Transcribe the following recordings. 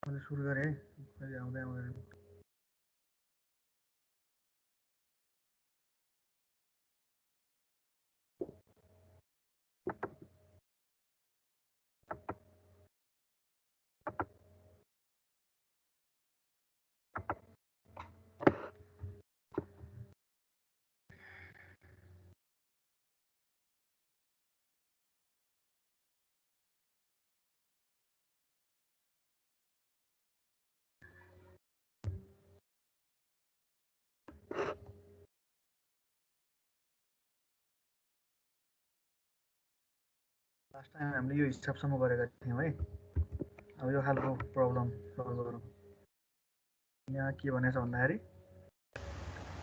मैले सुरु गरेँ कहिले आउँदै आउँदैन लास्ट टाइम हामीले यो हिसाबसम्म गरेका थियौँ है अब यो खालको प्रब्लम सल्भ गरौँ यहाँ के भनेछ भन्दाखेरि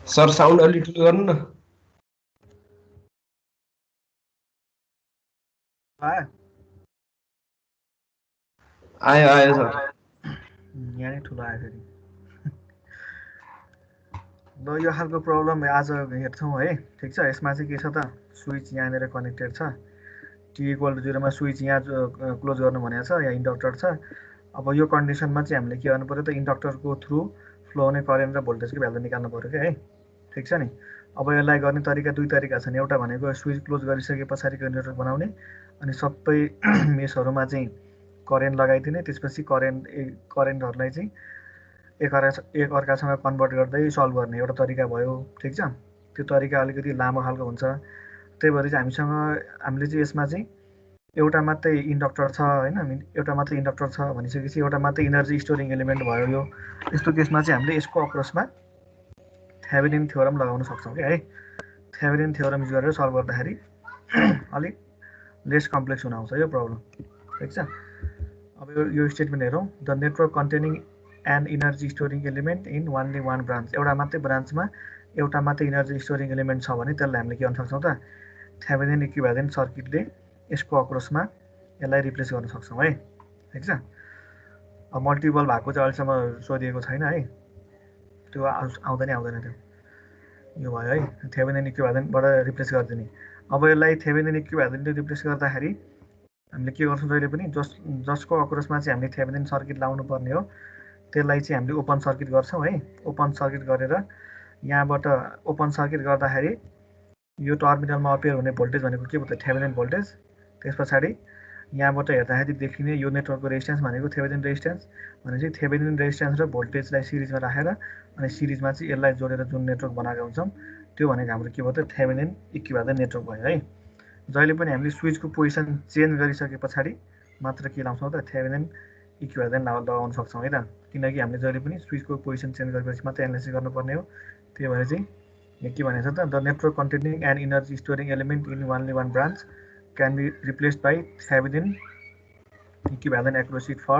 सर साउन्ड अलि ठुलो गर्नु न आयो आयो आयो सर यहाँ नै ठुलो आयो फेरि ल यो खालको प्रब्लम आज हेर्छौँ है ठिक छ यसमा चाहिँ के छ त स्विच यहाँनिर कनेक्टेड छ टी इक्वल टु जिरोमा स्विच यहाँ क्लोज गर्नु भनेको छ यहाँ इन्डक्टर छ अब यो कन्डिसनमा चाहिँ हामीले के गर्नु पऱ्यो त इन्डक्टरको थ्रु फ्लो हुने करेन्ट र भोल्टेजको भ्यालु निकाल्नु पऱ्यो क्या है ठिक छ नि अब यसलाई गर्ने तरिका दुई तरिका छन् एउटा भनेको स्विच क्लोज गरिसके पछाडिको नेटवर्क बनाउने अनि सबै मेसहरूमा चाहिँ करेन्ट लगाइदिने त्यसपछि करेन्टहरूलाई चाहिँ एकअर्कासँग कन्भर्ट गर्दै सल्भ गर्ने एउटा तरिका भयो ठिक छ त्यो तरिका अलिकति लामो खालको हुन्छ त्यही भएर चाहिँ हामीले चाहिँ यसमा चाहिँ एउटा मात्रै इन्डक्टर छ होइन एउटा मात्रै इन्डक्टर छ भनिसकेपछि एउटा मात्रै इनर्जी स्टोरिङ एलिमेन्ट भयो यो यस्तो केसमा चाहिँ हामीले यसको अक्रसमा थेभेनिन थ्योरम लगाउन सक्छौँ क्या है थेभेनिन थ्योरम युज गरेर सल्भ गर्दाखेरि अलिक लेस कम्प्लेक्स हुन आउँछ यो प्रब्लम ठिक छ अब यो स्टेटमेन्ट हेरौँ the network containing an energy storing element in only one branch एउटा मात्रै ब्रान्चमा एउटा मात्रै इनर्जी स्टोरिङ एलिमेन्ट छ भने त्यसलाई हामीले के गर्न सक्छौँ त थेभेनिन इक्विभ्यालेन्ट सर्किटले यसको अक्रसमा यसलाई रिप्लेस गर्न सक्छौँ है ठिक छ अब मल्टिपल भएको चाहिँ अहिलेसम्म सोधिएको छैन है त्यो आउँदैन त्यो यो भयो है थेभेनिन इक्विभ्यालेन्टबाट रिप्लेस गरिदिने अब यसलाई थेभेनिन इक्विभ्यालेन्टले रिप्लेस गर्दाखेरि हामीले के गर्छौँ जहिले पनि जसको अक्रसमा चाहिँ हामीले थेभेनिन सर्किट लाउनु पर्ने हो त्यसलाई चाहिँ हामीले ओपन सर्किट गर्छौँ है ओपन सर्किट गरेर यहाँबाट ओपन सर्किट गर्दाखेरि यो टर्मिनलमा अपियर हुने भोल्टेज भनेको के भयो त थेभेनिन भोल्टेज त्यस पछाडि यहाँबाट हेर्दाखेरि देखिने यो नेटवर्कको रेजिस्टेन्स भनेको थेभेनिन रेजिस्टेन्स भनेपछि थेभेनिन रेजिस्टेन्स र भोल्टेजलाई सिरिजमा राखेर अनि सिरिजमा चाहिँ यसलाई जोडेर जुन नेटवर्क बनाएका हुन्छौँ त्यो भनेको हाम्रो के भयो त थेभेनिन इक्विभ्यालेन्ट नेटवर्क भयो है जहिले पनि हामीले स्विचको पोजिसन चेन्ज गरिसके पछाडि मात्र के लाउँछौँ त थेभेनिन इक्विभ्यालेन्ट लगाउन सक्छौँ है त किनकि हामीले जहिले पनि स्विचको पोजिसन चेन्ज गरेपछि मात्रै एनालाइसिस गर्नुपर्ने हो त्यही भएर चाहिँ यहाँ के भनेको छ त the network containing an energy storing element in only one branch can be replaced by Thevenin equivalent accuracy for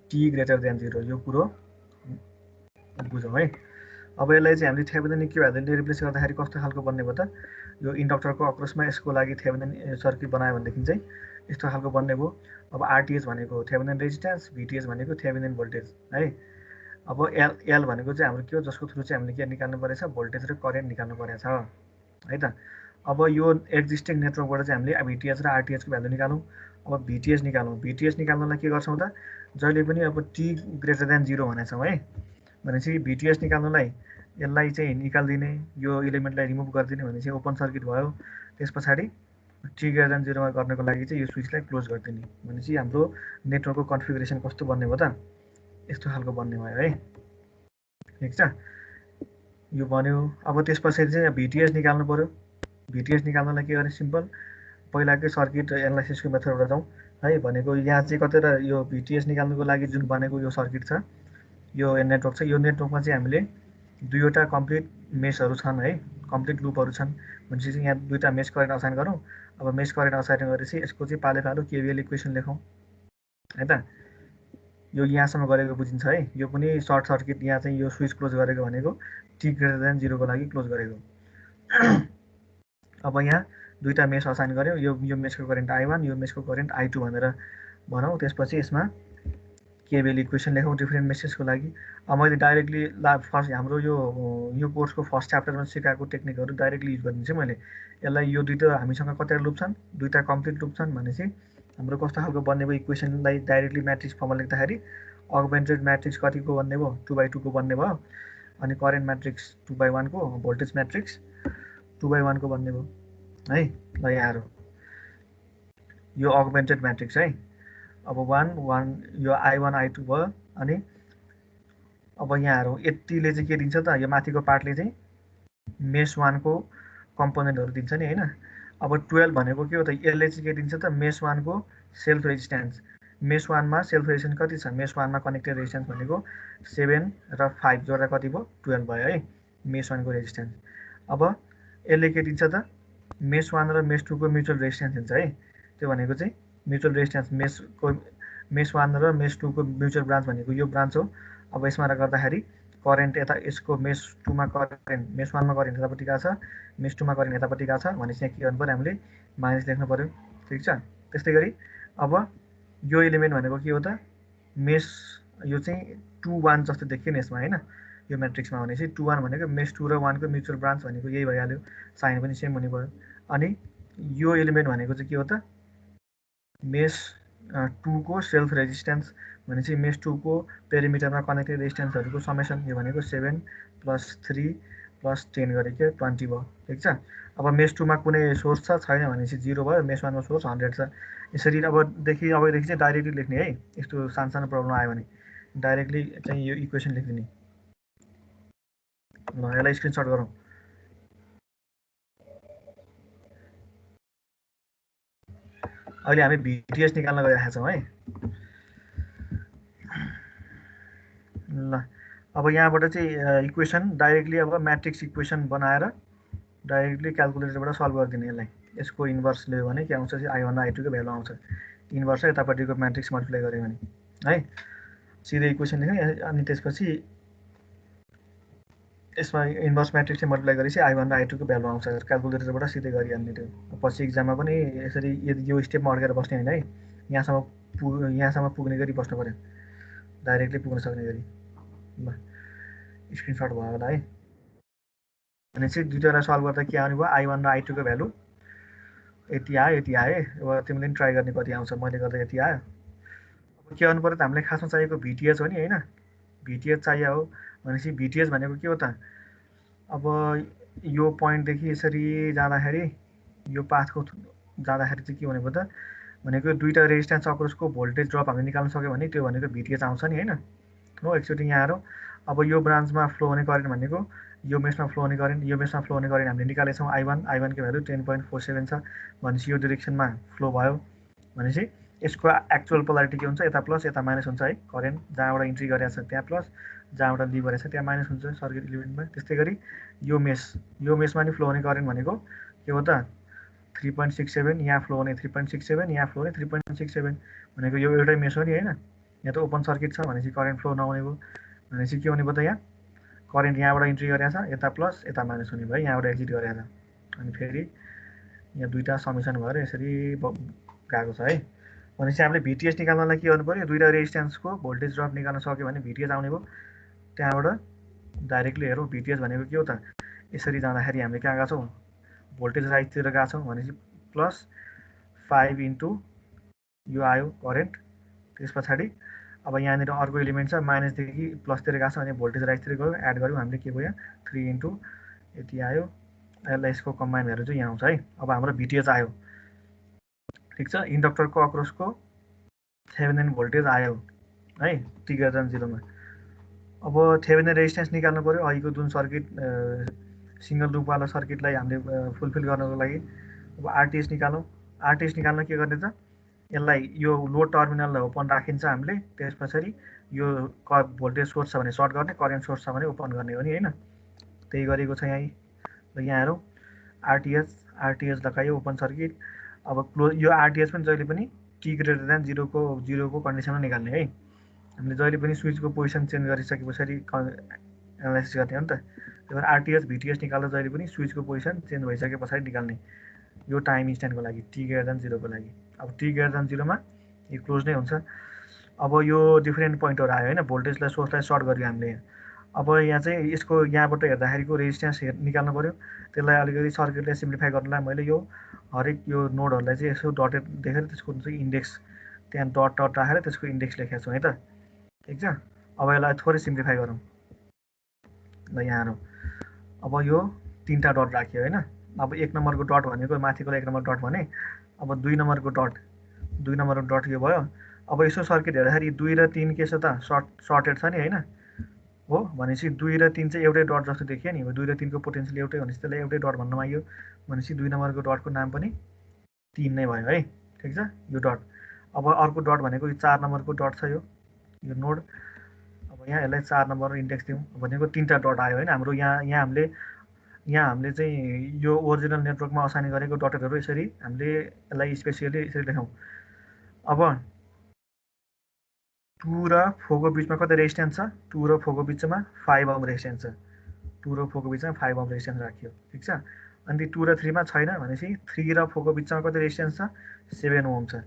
t greater than 0 यो कुरो बुझौँ है अब यसलाई चाहिँ हामीले थेभेनिन इक्विभ्यालेन्टले रिप्लेस गर्दाखेरि कस्तो खालको बन्ने भयो त यो इन्डक्टरको अक्रसमा यसको लागि थेभेनिन सर्किट बनायो भनेदेखि चाहिँ यस्तो खालको बन्ने भयो अब आरटिएच भनेको थेभेनिन रेजिस्टेन्स भिटिएच भनेको थेभेनिन भोल्टेज है अब एल भनेको चाहिँ हाम्रो के हो जसको थ्रु चाहिँ हामीले के निकाल्नु परेछ भोल्टेज र करेन्ट निकाल्नु परेछ है त अब यो एक्जिस्टिङ नेटवर्कबाट चाहिँ हामीले भिटिएच र आरटिएचको भ्यालु निकालौँ अब भिटिएच निकाल्नलाई के गर्छौँ त जहिले पनि अब टी ग्रेटर देन 0 भनेछौँ है भनेपछि भिटिएच निकाल्नलाई यसलाई चाहिँ निकालिदिने यो इलिमेन्टलाई रिमुभ गरिदिने भनेपछि ओपन सर्किट भयो त्यस पछाडि टी ग्रेटर देन 0मा गर्नको लागि चाहिँ यो स्विचलाई क्लोज गरिदिने भनेपछि हाम्रो नेटवर्कको कन्फिगरेसन कस्तो बन्ने भयो त यस्तो खालको बन्ने भयो है ठिक छ यो बन्यो अब त्यस पछाडि चाहिँ भिटिएच निकाल्नु पऱ्यो भिटिएच निकाल्नलाई के गर्ने सिम्पल पहिलाकै सर्किट एनालाइसिसको मेथडबाट जाउँ है भनेको यहाँ चाहिँ कतिवटा यो भिटिएच निकाल्नुको लागि जुन बनेको यो सर्किट छ यो नेटवर्क छ यो नेटवर्कमा चाहिँ हामीले दुईवटा कम्प्लिट मेसहरू छन् है कम्प्लिट लुपहरू छन् भनेपछि चाहिँ यहाँ दुईवटा मेस करेन्ट असाइन गरौँ अब मेस करेन्ट असाइन गरेपछि यसको चाहिँ पालो पालो केभिएल इक्वेसन लेखौँ है त यो यहाँसम्म गरेको बुझिन्छ है यो पनि सर्ट सर्किट यहाँ चाहिँ यो स्विच क्लोज गरेको भनेको टी ग्रेटर देन 0को लागि क्लोज गरेको अब यहाँ दुईवटा मेस असाइन गऱ्यो यो मेसको करेन्ट I1 यो मेसको करेन्ट I2 भनेर भनौँ त्यसपछि यसमा केभिएल इक्वेसन लेखौँ डिफ्रेन्ट मेसेसको लागि अब मैले डाइरेक्टली फर्स्ट हाम्रो यो कोर्सको फर्स्ट च्याप्टरमा सिकाएको टेक्निकहरू डाइरेक्टली युज गरिदिन्छु मैले यसलाई यो दुईवटा हामीसँग कतिवटा लुप छन् दुईवटा कम्प्लिट लुप छन् भनेपछि हाम्रो कस्तो खालको बन्ने भयो इक्वेसनलाई डाइरेक्टली म्याट्रिक्स फर्ममा लेख्दाखेरि अगमेन्टेड म्याट्रिक्स कतिको बन्ने भयो 2/2 को बन्ने भयो अनि करेन्ट म्याट्रिक्स 2/1 को भोल्टेज म्याट्रिक्स 2/1 को बन्ने भयो है ल यहाँहरु यो अगमेन्टेड म्याट्रिक्स है अब 1 1 यो I1 I2 भयो अनि अब यहाँहरु यतिले चाहिँ के दिन्छ त यो माथिको पार्टले चाहिँ मेश 1 को कम्पोनेन्टहरु दिन्छ नि हैन अब 12 भनेको के हो त यसले चाहिँ के दिन्छ त मेश 1 को सेल्फ रेजिस्टेन्स मेश 1 मा सेल्फ रेजिस्टेन्स कति छ मेश 1 मा कनेक्टेड रेजिस्टेन्स भनेको 7 र 5 जोड्दा कति भयो 12 भयो है मेश 1 को रेजिस्टेन्स अब यसले के दिन्छ त मेश 1 र मेश 2 को म्युचुअल रेजिस्टेन्स दिन्छ है त्यो भनेको चाहिँ म्युचुअल रेजिस्टेन्स मेश 1 र मेश 2 को म्युचुअल ब्रान्च भनेको यो ब्रान्च हो अब यसमा गर्दाखेरि करेन्ट यता यसको मेश 2 मा करेन्ट मेश 1 मा करेन्ट यतापट्टि गएको छ मेश 2 मा करेन्ट यतापट्टि गएको छ भनेपछि यहाँ के गर्नु पर्यो हामीले माइनस लेख्नु पर्यो ठीक छ त्यस्तै गरी अब यो एलिमेन्ट भनेको के हो त मेश यो चाहिँ 2 1 जस्तो देखियो नि यसमा हैन यो म्याट्रिक्समा भनेपछि 2 1 भनेको मेश 2 र 1 को म्युचुअल ब्रान्च भनेको यही भइहाल्यो साइन पनि सेम हुने भयो अनि यो एलिमेन्ट भनेको चाहिँ के हो त मेश 2 को सेल्फ रेजिस्टेन्स भनेपछि मेश 2 को पेरिमिटरमा कनेक्टेड रेजिस्टेन्सहरुको समेसन यो भनेको 7 + 3 + 10 गरेको 20 भयो ठीक छ अब मेश 2 मा कुनै सोर्स छ छैन भनेपछि 0 भयो मेश 1 मा सोर्स 100 छ यसरी अबदेखि चाहिँ डाइरेक्टली लेख्ने है यस्तो सानो प्रब्लम आयो भने डाइरेक्टली चाहिँ यो इक्वेसन लेखिदिने ल यसलाई स्क्रिनशट गरौँ अहिले हामी भिटिएस निकाल्न गइरहेका छौं है ल अब यहाँबाट चाहिँ इक्वेसन डाइरेक्टली अब म्याट्रिक्स इक्वेसन बनाएर डाइरेक्टली क्याल्कुलेटरबाट सल्भ गरिदिने यसलाई यसको इन्भर्स ल्यायो भने के आउँछ चाहिँ I1 र I2 को भ्यालु आउँछ इन्भर्स यतापट्टिको म्याट्रिक्स मल्टिप्लाई गर्यो भने है सिधै इक्वेसन लेख्ने अनि त्यसपछि यसमा इन्भर्स म्याट्रिक्स चाहिँ मल्टिप्लाई गरेपछि I1 र I2 को भ्यालु आउँछ क्याल्कुलेटरबाट सिधै गरिहाल्ने त्यो पछि एक्जाममा पनि यसरी यो स्टेपमा अड्केर बस्ने हैन है यहाँसम्म पुग्ने गरी बस्नु पर्यो डाइरेक्टली पुग्न सक्ने गरी ल स्क्रिनशट भयो होला है अनि चाहिँ दुईटालाई सल्भ गर्दा के आउने भयो I1 र I2 को भ्यालु यति आयो अब तिमीले पनि ट्राई गर्ने कति आउँछ मैले गर्दा यति आयो अब के गर्नु पर्यो त हामीलाई खासमा चाहिएको भिटिएच हो नि हैन भिटिएच चाहियो हो भनेपछि भिटिएच भनेको के हो त अब यो पोइन्टदेखि यसरी जाँदाखेरि यो पाथको जाँदाखेरि चाहिँ के हुने भयो त भनेको दुईटा रेजिस्टेन्स अक्रसको भोल्टेज ड्रप हामीले निकाल्न सक्यो भने त्यो भनेको भिटिएच आउँछ नि हैन हो एकचोटि यहाँहरु अब यो ब्रान्चमा फ्लो हुने करेन्ट भनेको यो मेशमा फ्लो हुने करेन्ट यो मेशमा फ्लो हुने करेन्ट हामीले निकालेका छौं I1 को भ्यालु 10.47 छ भनेपछि यो डाइरेक्सनमा फ्लो भयो भनेपछि यसको एक्चुअल पोलारिटी के हुन्छ यता प्लस यता माइनस हुन्छ है करेन्ट जहाँबाट इन्ट्री गरेको छ त्यहाँ प्लस जहाँबाट लिभ गरेको छ त्यहाँ माइनस हुन्छ सर्किट एलिमेन्टमा त्यस्तै गरी यो मेशमा नि फ्लो हुने करेन्ट भनेको के हो त 3.67 यहाँ फ्लो हुने 3.67 यहाँ फ्लो हुने 3.67 भनेको यो एउटै मेश हो नि हैन यहाँ त ओपन सर्किट छ भनेपछि करेन्ट फ्लो नहुने भयो भनेपछि के हुने भयो त यहाँ करेन्ट यहाँबाट इन्ट्री गरेको छ यता प्लस यता माइनस हुने भयो यहाँबाट एक्जिट गरेको छ अनि फेरि यहाँ दुईटा समेसन भएर यसरी गएको छ है भनेपछि हामीले भिटिएस निकाल्नलाई के गर्नु पर्यो दुईटा रेजिस्टेन्सको भोल्टेज ड्रप निकाल्न सक्यो भने भिटिएस आउने भयो त्यहाँबाट डाइरेक्टली हेरौँ भिटिएस भनेको के हो त यसरी जाँदाखेरि हामीले कहाँ गएको छौँ भोल्टेज राइटतिर गएको छौँ भनेपछि प्लस 5 इन्टु यो आयो करेन्ट त्यस पछाडि अब यहाँनिर अर्को एलिमेन्ट छ माइनसदेखि प्लसतिर गएको छ भने भोल्टेज राइटतिर गयो एड गर्यौँ हामीले के भयो 3 इन्टु यति आयो यसलाई यसको कम्बाइन भएर चाहिँ यहाँ आउँछ है अब हाम्रो भिटिएच आयो ठीक छ इन्डक्टरको अक्रसको थेभेनिन भोल्टेज आयो है t greater than 0 मा अब थेभेनिन रेजिस्टेन्स निकाल्नु पर्यो अहिलेको जुन सर्किट सिंगल लुपवाला सर्किटलाई हामीले फुलफिल गर्नको लागि अब आरटीएस निकाल्न के गर्ने त यसलाई यो लोड टर्मिनललाई ओपन राखिन्छ हामीले त्यसपछि यो भोल्टेज सोर्स छ भने सर्ट गर्ने करेन्ट सोर्स छ भने ओपन गर्ने हो नि हैन त्यही गरेको छ यहाँ ल यहाँ हेरौँ आरटीएस लगायो ओपन सर्किट अब क्लोज यो आरटीएस पनि जहिले पनि t greater than 0 को कन्डिसनमा निकाल्ने है हामीले जहिले पनि स्विचको पोजिसन चेन्ज गरिसकेपछि एनालाइसिस गर्ने हो नि त त्यही भएर आरटीएस भिटिएस निकाल्दा जहिले पनि स्विचको पोजिसन चेन्ज भइसके पछाडि निकाल्ने यो टाइम इन्स्ट्यान्टको लागि t greater than 0 को लागि अब t greater than 0 मा यो क्लोज नै हुन्छ अब यो डिफरेन्ट पोइन्टहरु आयो हैन भोल्टेजलाई सोर्सलाई सर्ट गर्यो हामीले अब यहाँ चाहिँ यसको यहाँबाट हेर्दाखेरिको रेजिस्टेन्स निकाल्नु पर्यो त्यसलाई अलिकति सर्किटलाई सिम्प्लिफाई गर्नलाई मैले यो हरेक यो नोडहरुलाई चाहिँ यसो डटेड देखेर त्यसको चाहिँ इन्डेक्स त्यहाँ डट राखेर त्यसको इन्डेक्स लेखेको छु है त ठिक छ। अब यसलाई थोरै सिम्प्लिफाई गरौँ। ल यहाँ हेरौँ, अब यो 3टा डट राख्यो होइन। अब 1 नम्बरको डट भनेको माथिको 1 नम्बर डट भने, अब 2 नम्बरको डट यो भयो। अब यसो सर्किट हेर्दाखेरि 2 र 3 के छ त सर्टेड छ नि होइन हो। भनेपछि 2 र 3 चाहिँ एउटै डट जस्तो देखियो नि। 2 र 3 को पोटेन्सियल एउटै भनेपछि त्यसलाई एउटै डट भन्नमा आइयो। भनेपछि 2 नम्बरको डटको नाम पनि 3 नै भयो है। ठिक छ, यो डट। अब अर्को डट भनेको यो 4 नम्बरको डट छ, यो नोड। अब यहाँ यसलाई 4 नम्बर इन्डेक्स दिउँ भनेको 3टा डट आयो होइन हाम्रो। यहाँ हामीले चाहिँ यो ओरिजिनल नेटवर्कमा असाइन गरेको डटहरू यसरी हामीले यसलाई स्पेसियली यसरी लेखौँ। अब 2 र 4 को बिचमा कति रेजिस्टेन्स छ? 2 र 4 को बिचमा 5 ओम रेजिस्टेन्स छ। 2 र 4 को बिचमा 5 ओम रेजिस्टेन्स राखियो। ठिक छ। अनि 2 र 3 मा छैन भनेपछि 3 र 4 को बिचमा कति रेजिस्टेन्स छ? 7 ओम छ।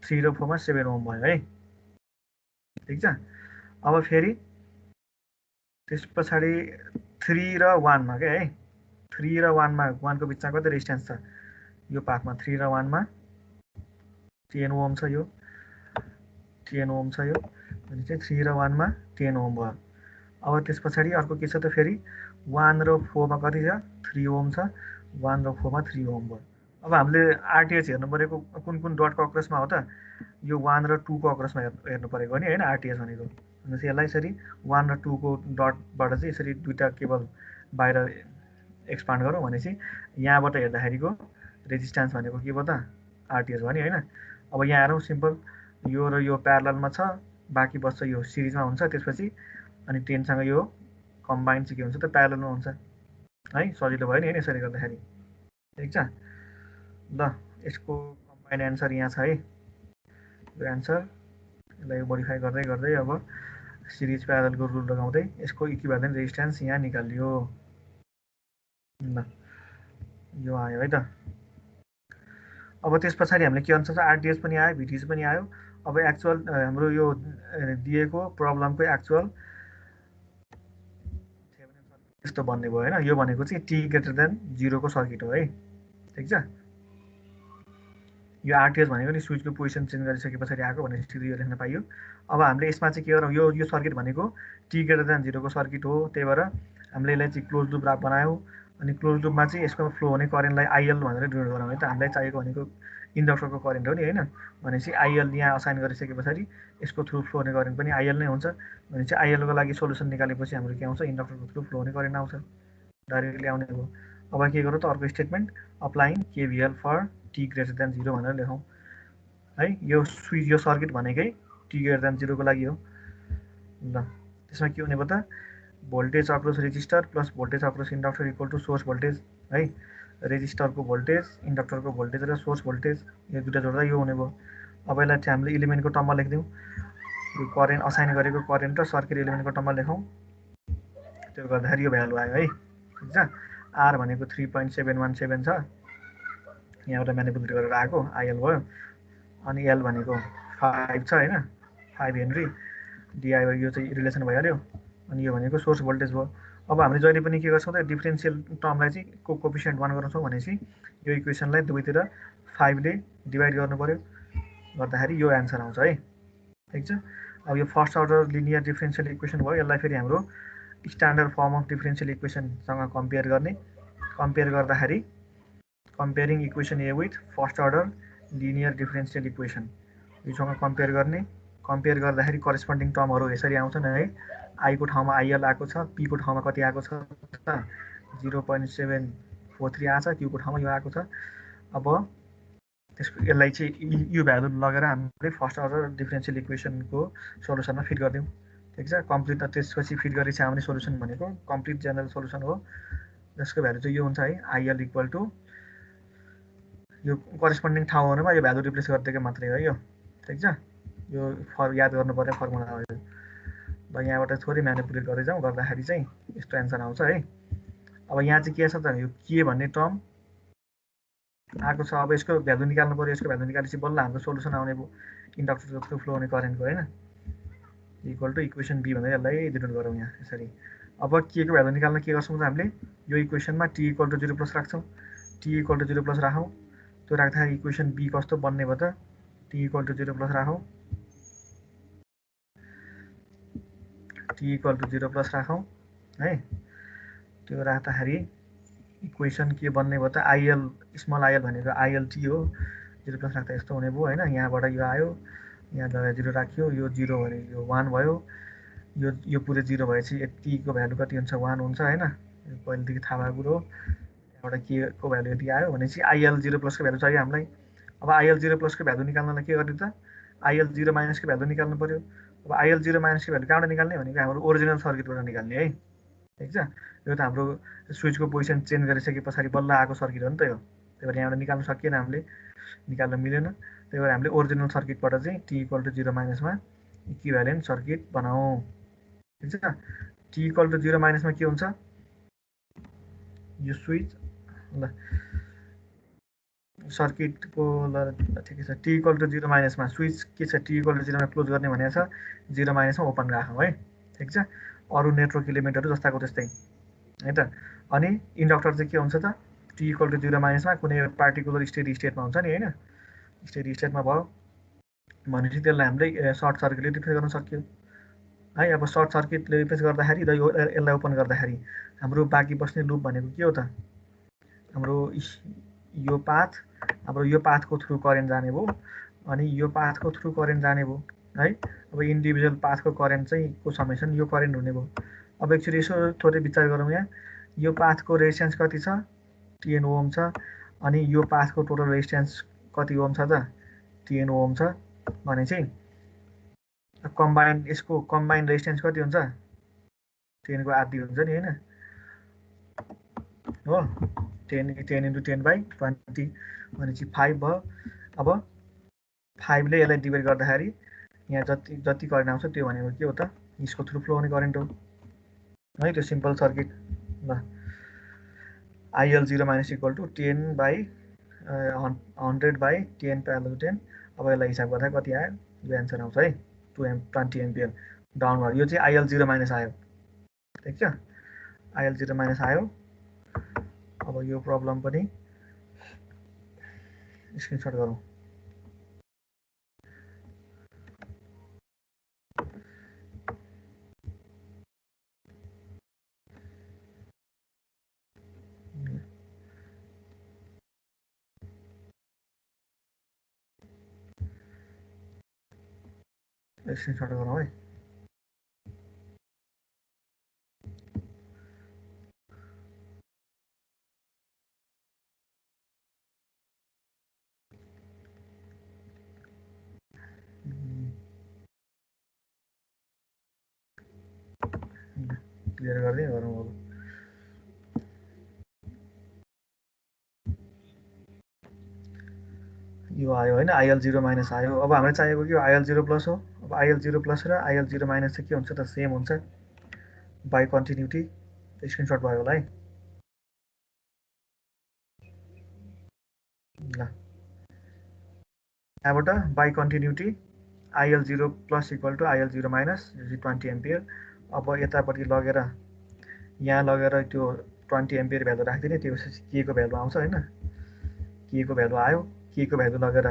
3 र 4 मा 7 ओम भयो है। ठिक छ। अब फेरि त्यस पछाडि 3 र 1 मा के है, 3 र 1 मा 1 को बिचमा कति रेजिस्टेन्स छ? यो पाथमा 3 र 1 मा 10 ओम छ। यो 10 ओम छ। यो भने चाहिँ 3 र 1 मा 10 ओम भयो। अब त्यस पछाडि अर्को के छ त फेरि 1 र 4 मा कति छ? 3 ओम छ। 1 र 4 मा 3 ओम भयो। अब हामीले आरटिएच हेर्नु परेको कुन कुन डटको अक्रसमा हो त? यो 1 र 2 को अक्रसमा हेर्नु परेको नि होइन आरटिएच भनेको। भनेपछि यसलाई यसरी 1 र 2 को डटबाट चाहिँ यसरी दुईटा केबल बाहिर एक्सपान्ड गरौँ भनेपछि यहाँबाट हेर्दाखेरिको रेजिस्टेन्स भनेको के भयो त? आरटिएच भयो नि होइन। अब यहाँ हेरौँ, सिम्पल यो र यो प्यारललमा छ, बाँकी बस्छ यो सिरिजमा हुन्छ। त्यसपछि अनि 10सँग यो कम्बाइन चाहिँ के हुन्छ त? प्यारललमा हुन्छ है। सजिलो भयो नि होइन यसरी गर्दाखेरि। ठिक छ। ल यसको कम्बाइन एन्सर यहाँ छ है, यो एन्सर। यसलाई मोडिफाई गर्दै गर्दै अब सिरिज प्यारललको रुल लगाउँदै यसको इक्विभ्यालेन्ट रेजिस्टेन्स यहाँ निकालियो। ल यो आयो है त। अब त्यस पछाडि हामीले के गर्नु सक्छ? आरटिएच पनि आयो, भिटिएच पनि आयो। अब एक्चुअल हाम्रो यो दिएको प्रब्लमको एक्चुअल यस्तो बन्ने भयो होइन। यो भनेको चाहिँ टी ग्रेटर देन 0 को सर्किट हो है। ठिक छ। यो आरटिएच भनेको नि स्विचको पोजिसन चेन्ज गरिसके पछाडि आएको भनेर सिधै यो लेख्न पाइयो। अब हामीले यसमा चाहिँ के गरौँ, यो सर्किट भनेको टी ग्रेटर देन 0 को सर्किट हो। त्यही भएर हामीले यसलाई चाहिँ क्लोज लुप बनायौँ। अनि क्लोज लुपमा चाहिँ यसको फ्लो हुने करेन्टलाई आइएल भनेर डिनोट गरौँ है त। हामीलाई चाहिएको भनेको इन्डक्टरको करेन्ट हो नि होइन। भनेपछि आइएल यहाँ असाइन गरिसके पछाडि यसको थ्रु फ्लो हुने करेन्ट पनि आइएल नै हुन्छ। भनेपछि आइएलको लागि सोल्युसन निकालेपछि हाम्रो के आउँछ? इन्डक्टरको थ्रु फ्लो हुने करेन्ट आउँछ, डाइरेक्टली आउने हो। अब के गरौँ त? अर्को statement applying KVL for T greater than 0 भनेर लेखौँ है। यो स्विच यो सर्किट भनेकै टी ग्रेटर देन 0 को लागि हो। ल त्यसमा के हुने भयो त? Voltage across resistor plus voltage across inductor equal to source voltage है। रेजिस्टरको भोल्टेज, इन्डक्टरको भोल्टेज र सोर्स भोल्टेज यो दुईवटा जोड्दा यो हुने भयो। अब यसलाई चाहिँ हामीले इलिमेन्टको टर्ममा लेखिदिउँ। यो करेन्ट असाइन गरेको करेन्ट र सर्किट एलिमेन्टको टर्ममा लेखौँ। त्यो गर्दाखेरि यो भ्यालु आयो है। ठिक छ। आर भनेको 3.717 छ, यहाँबाट म्यानिपुलेट गरेर आएको आइएल भयो। अनि एल भनेको 5 छ होइन, 5 हेनरी। डिआई यो चाहिँ रिलेसन भइहाल्यो। अनि यो भनेको सोर्स भोल्टेज भयो। अब हामीले जहिले पनि के गर्छौँ त? डिफ्रेन्सियल टर्मलाई चाहिँ कोएफिसिएन्ट 1 गराउँछौँ भनेपछि यो इक्वेसनलाई दुवैतिर 5 ले डिभाइड गर्नु पऱ्यो। गर्दाखेरि यो एन्सर आउँछ है। ठिक छ। अब यो first order linear differential equation भयो। यसलाई फेरि हाम्रो स्ट्यान्डर्ड फर्म अफ डिफ्रेन्सियल इक्वेसनसँग कम्पेयर गर्ने। कम्पेयर गर्दाखेरि comparing equation A with first order linear differential equation योसँग कम्पेयर गर्ने। कम्पेयर गर्दाखेरि करेस्पोन्डिङ टर्महरू यसरी आउँछन् है। आईको ठाउँमा आइएल आएको छ, पीको ठाउँमा कति आएको छ त? 0.743 आएको छ, क्यूको ठाउँमा यो आएको छ। अब त्यसको यसलाई चाहिँ यो भ्यालु लगेर हामीले फर्स्ट अर्डर डिफ्रेन्सियल इक्वेसनको सोल्युसनमा फिट गरिदिउँ। ठिक छ। कम्प्लिट त्यसपछि फिट गरेपछि आउने सोल्युसन भनेको कम्प्लिट जेनरल सोल्युसन हो, जसको भ्यालु चाहिँ यो हुन्छ है। आइएल इक्वल टु यो करेस्पोन्डिङ ठाउँहरूमा यो भ्यालु रिप्लेस गरिदिएको मात्रै हो यो। ठिक छ। यो याद गर्नुपर्ने फर्मुला हो यो। ल यहाँबाट थोरै म्यानिपुलेट गर्दै जाउँ, गर्दाखेरि चाहिँ यस्तो एन्सर आउँछ है। अब यहाँ चाहिँ के छ त? यो के भन्ने टर्म आएको छ। अब यसको भ्यालु निकाल्नु पऱ्यो। यसको भ्यालु निकालेपछि बल्ल हाम्रो सोल्युसन आउने भयो इन्डक्टरको थ्रु फ्लो हुने करेन्टको होइन। इक्वल टु इक्वेसन बी भनेर यसलाई डिनोट गरौँ यहाँ यसरी। अब के को भ्यालु निकाल्न के गर्छौँ त? हामीले यो इक्वेसनमा टी इक्वल टु 0 प्लस राख्छौँ। टी इक्वल टु 0 प्लस राखौँ। त्यो राख्दाखेरि इक्वेसन बी कस्तो बन्ने भयो त? टी इक्वल टु 0 प्लस राखौँ। टी इक्वल टु 0 प्लस राखौँ है। त्यो राख्दाखेरि इक्वेसन के बन्ने भयो त आइएल स्मल आइएल भनेको आइएलटी हो। 0 प्लस राख्दा यस्तो हुने भयो होइन। यहाँबाट यो आयो, यहाँ जग्गा 0 राख्यो, यो 0 भने यो 1 भयो, यो पुरै 0 भएपछि यतिको भ्यालु कति हुन्छ 1 हुन्छ होइन। यो पहिलेदेखि थाहा भएको कुरो हो। त्यहाँबाट के को भ्यालु यति आयो भनेपछि आइएल 0 प्लसको भ्यालु चाहियो हामीलाई। अब आइएल 0 प्लसको भ्यालु निकाल्नलाई के गर्ने त आइएल 0 माइनसको भ्यालु निकाल्नु पर्यो। अब आइएल 0 माइनसको भ्यालु कहाँबाट निकाल्ने भनेको हाम्रो ओरिजिनल सर्किटबाट निकाल्ने है। ठिक छ। यो त हाम्रो स्विचको पोजिसन चेन्ज गरिसके पछाडि बल्ल आएको सर्किट हो नि त यो। त्यही भएर यहाँबाट निकाल्नु सकिएन, हामीले निकाल्न मिलेन। त्यही भएर हामीले ओरिजिनल सर्किटबाट चाहिँ टी इक्वल टु 0 माइनसमा इक्विभ्यालेन्ट सर्किट बनाऊ। ठिक छ। टी इक्वल टु 0 माइनसमा के हुन्छ यो स्विच ल सर्किटको ल ठिकै छ। टी इक्वल टु 0 माइनसमा स्विच के छ टी इक्वल टु 0 मा क्लोज गर्ने भनेको छ, 0 माइनसमा ओपन राखौँ है। ठिक छ। अरू नेटवर्क इलिमेन्टहरू जस्ताको त्यस्तै है त। अनि इन्डक्टर चाहिँ के हुन्छ त टी इक्वल टु 0 माइनसमा कुनै पार्टिकुलर स्टेडी स्टेटमा हुन्छ नि होइन। स्टेडी स्टेटमा भयो भनेपछि त्यसलाई हामीले सर्ट सर्किटले रिप्लेस गर्न सक्यो है। अब सर्ट सर्किटले रिप्लेस गर्दाखेरि र यसलाई ओपन गर्दाखेरि हाम्रो बाँकी बस्ने लुप भनेको के हो त हाम्रो यो पाथ, हाम्रो यो पाथको थ्रु करेन्ट जाने भयो अनि यो पाथको थ्रु करेन्ट जाने भयो है। अब इन्डिभिजुअल पाथको करेन्ट चाहिँ को समेसन यो करेन्ट हुने भयो। अब एकचोटि यसो थोरै विचार गरौँ। यहाँ यो पाथको रेजिस्टेन्स कति छ 10 ओम छ अनि यो पाथको टोटल रेजिस्टेन्स कति ओम छ त 10 ओम छ भने चाहिँ कम्बाइन यसको कम्बाइन रेजिस्टेन्स कति हुन्छ 10 को आधी हुन्छ नि होइन हो। 10 × 10/20 भनेपछि 5 भयो। अब 5 ले यसलाई डिभाइड गर्दाखेरि यहाँ जति करेन्ट आउँछ त्यो भनेको के हो त यसको थ्रु फ्लो हुने करेन्ट हो है। त्यो सिम्पल सर्किट ल IL 0 minus equal to 10/100/10 parallel 10। अब यसलाई हिसाब गर्दा कति आयो यो एन्सर आउँछ है 20 एम्पियर डाउनवर्ड। यो चाहिँ आइएल 0 माइनस आयो। ठिक छ। आइएल 0 माइनस आयो। अब यो प्रब्लम पनि स्क्रिनसट गरौँ। स्क्रिनसट गरौँ है। क्लियर गर्दै गरौँ। अब यो आयो होइन आइएल 0 माइनस आयो। अब हामीलाई चाहिएको के हो आइएल 0 प्लस हो। अब आइएल 0 प्लस र आइएल 0 माइनस चाहिँ के हुन्छ त सेम हुन्छ बाई कन्टिन्युटी। स्क्रिनसट भयो होला है। ल यहाँबाट by continuity IL 0 plus equal to IL 0 minus 20 ampere. अब यतापट्टि लगेर यहाँ लगेर त्यो 20 एम्पियर भ्यालु राखिदिने। त्यसपछि के को भ्यालु आउँछ होइन के को भ्यालु आयो के को भ्यालु लगेर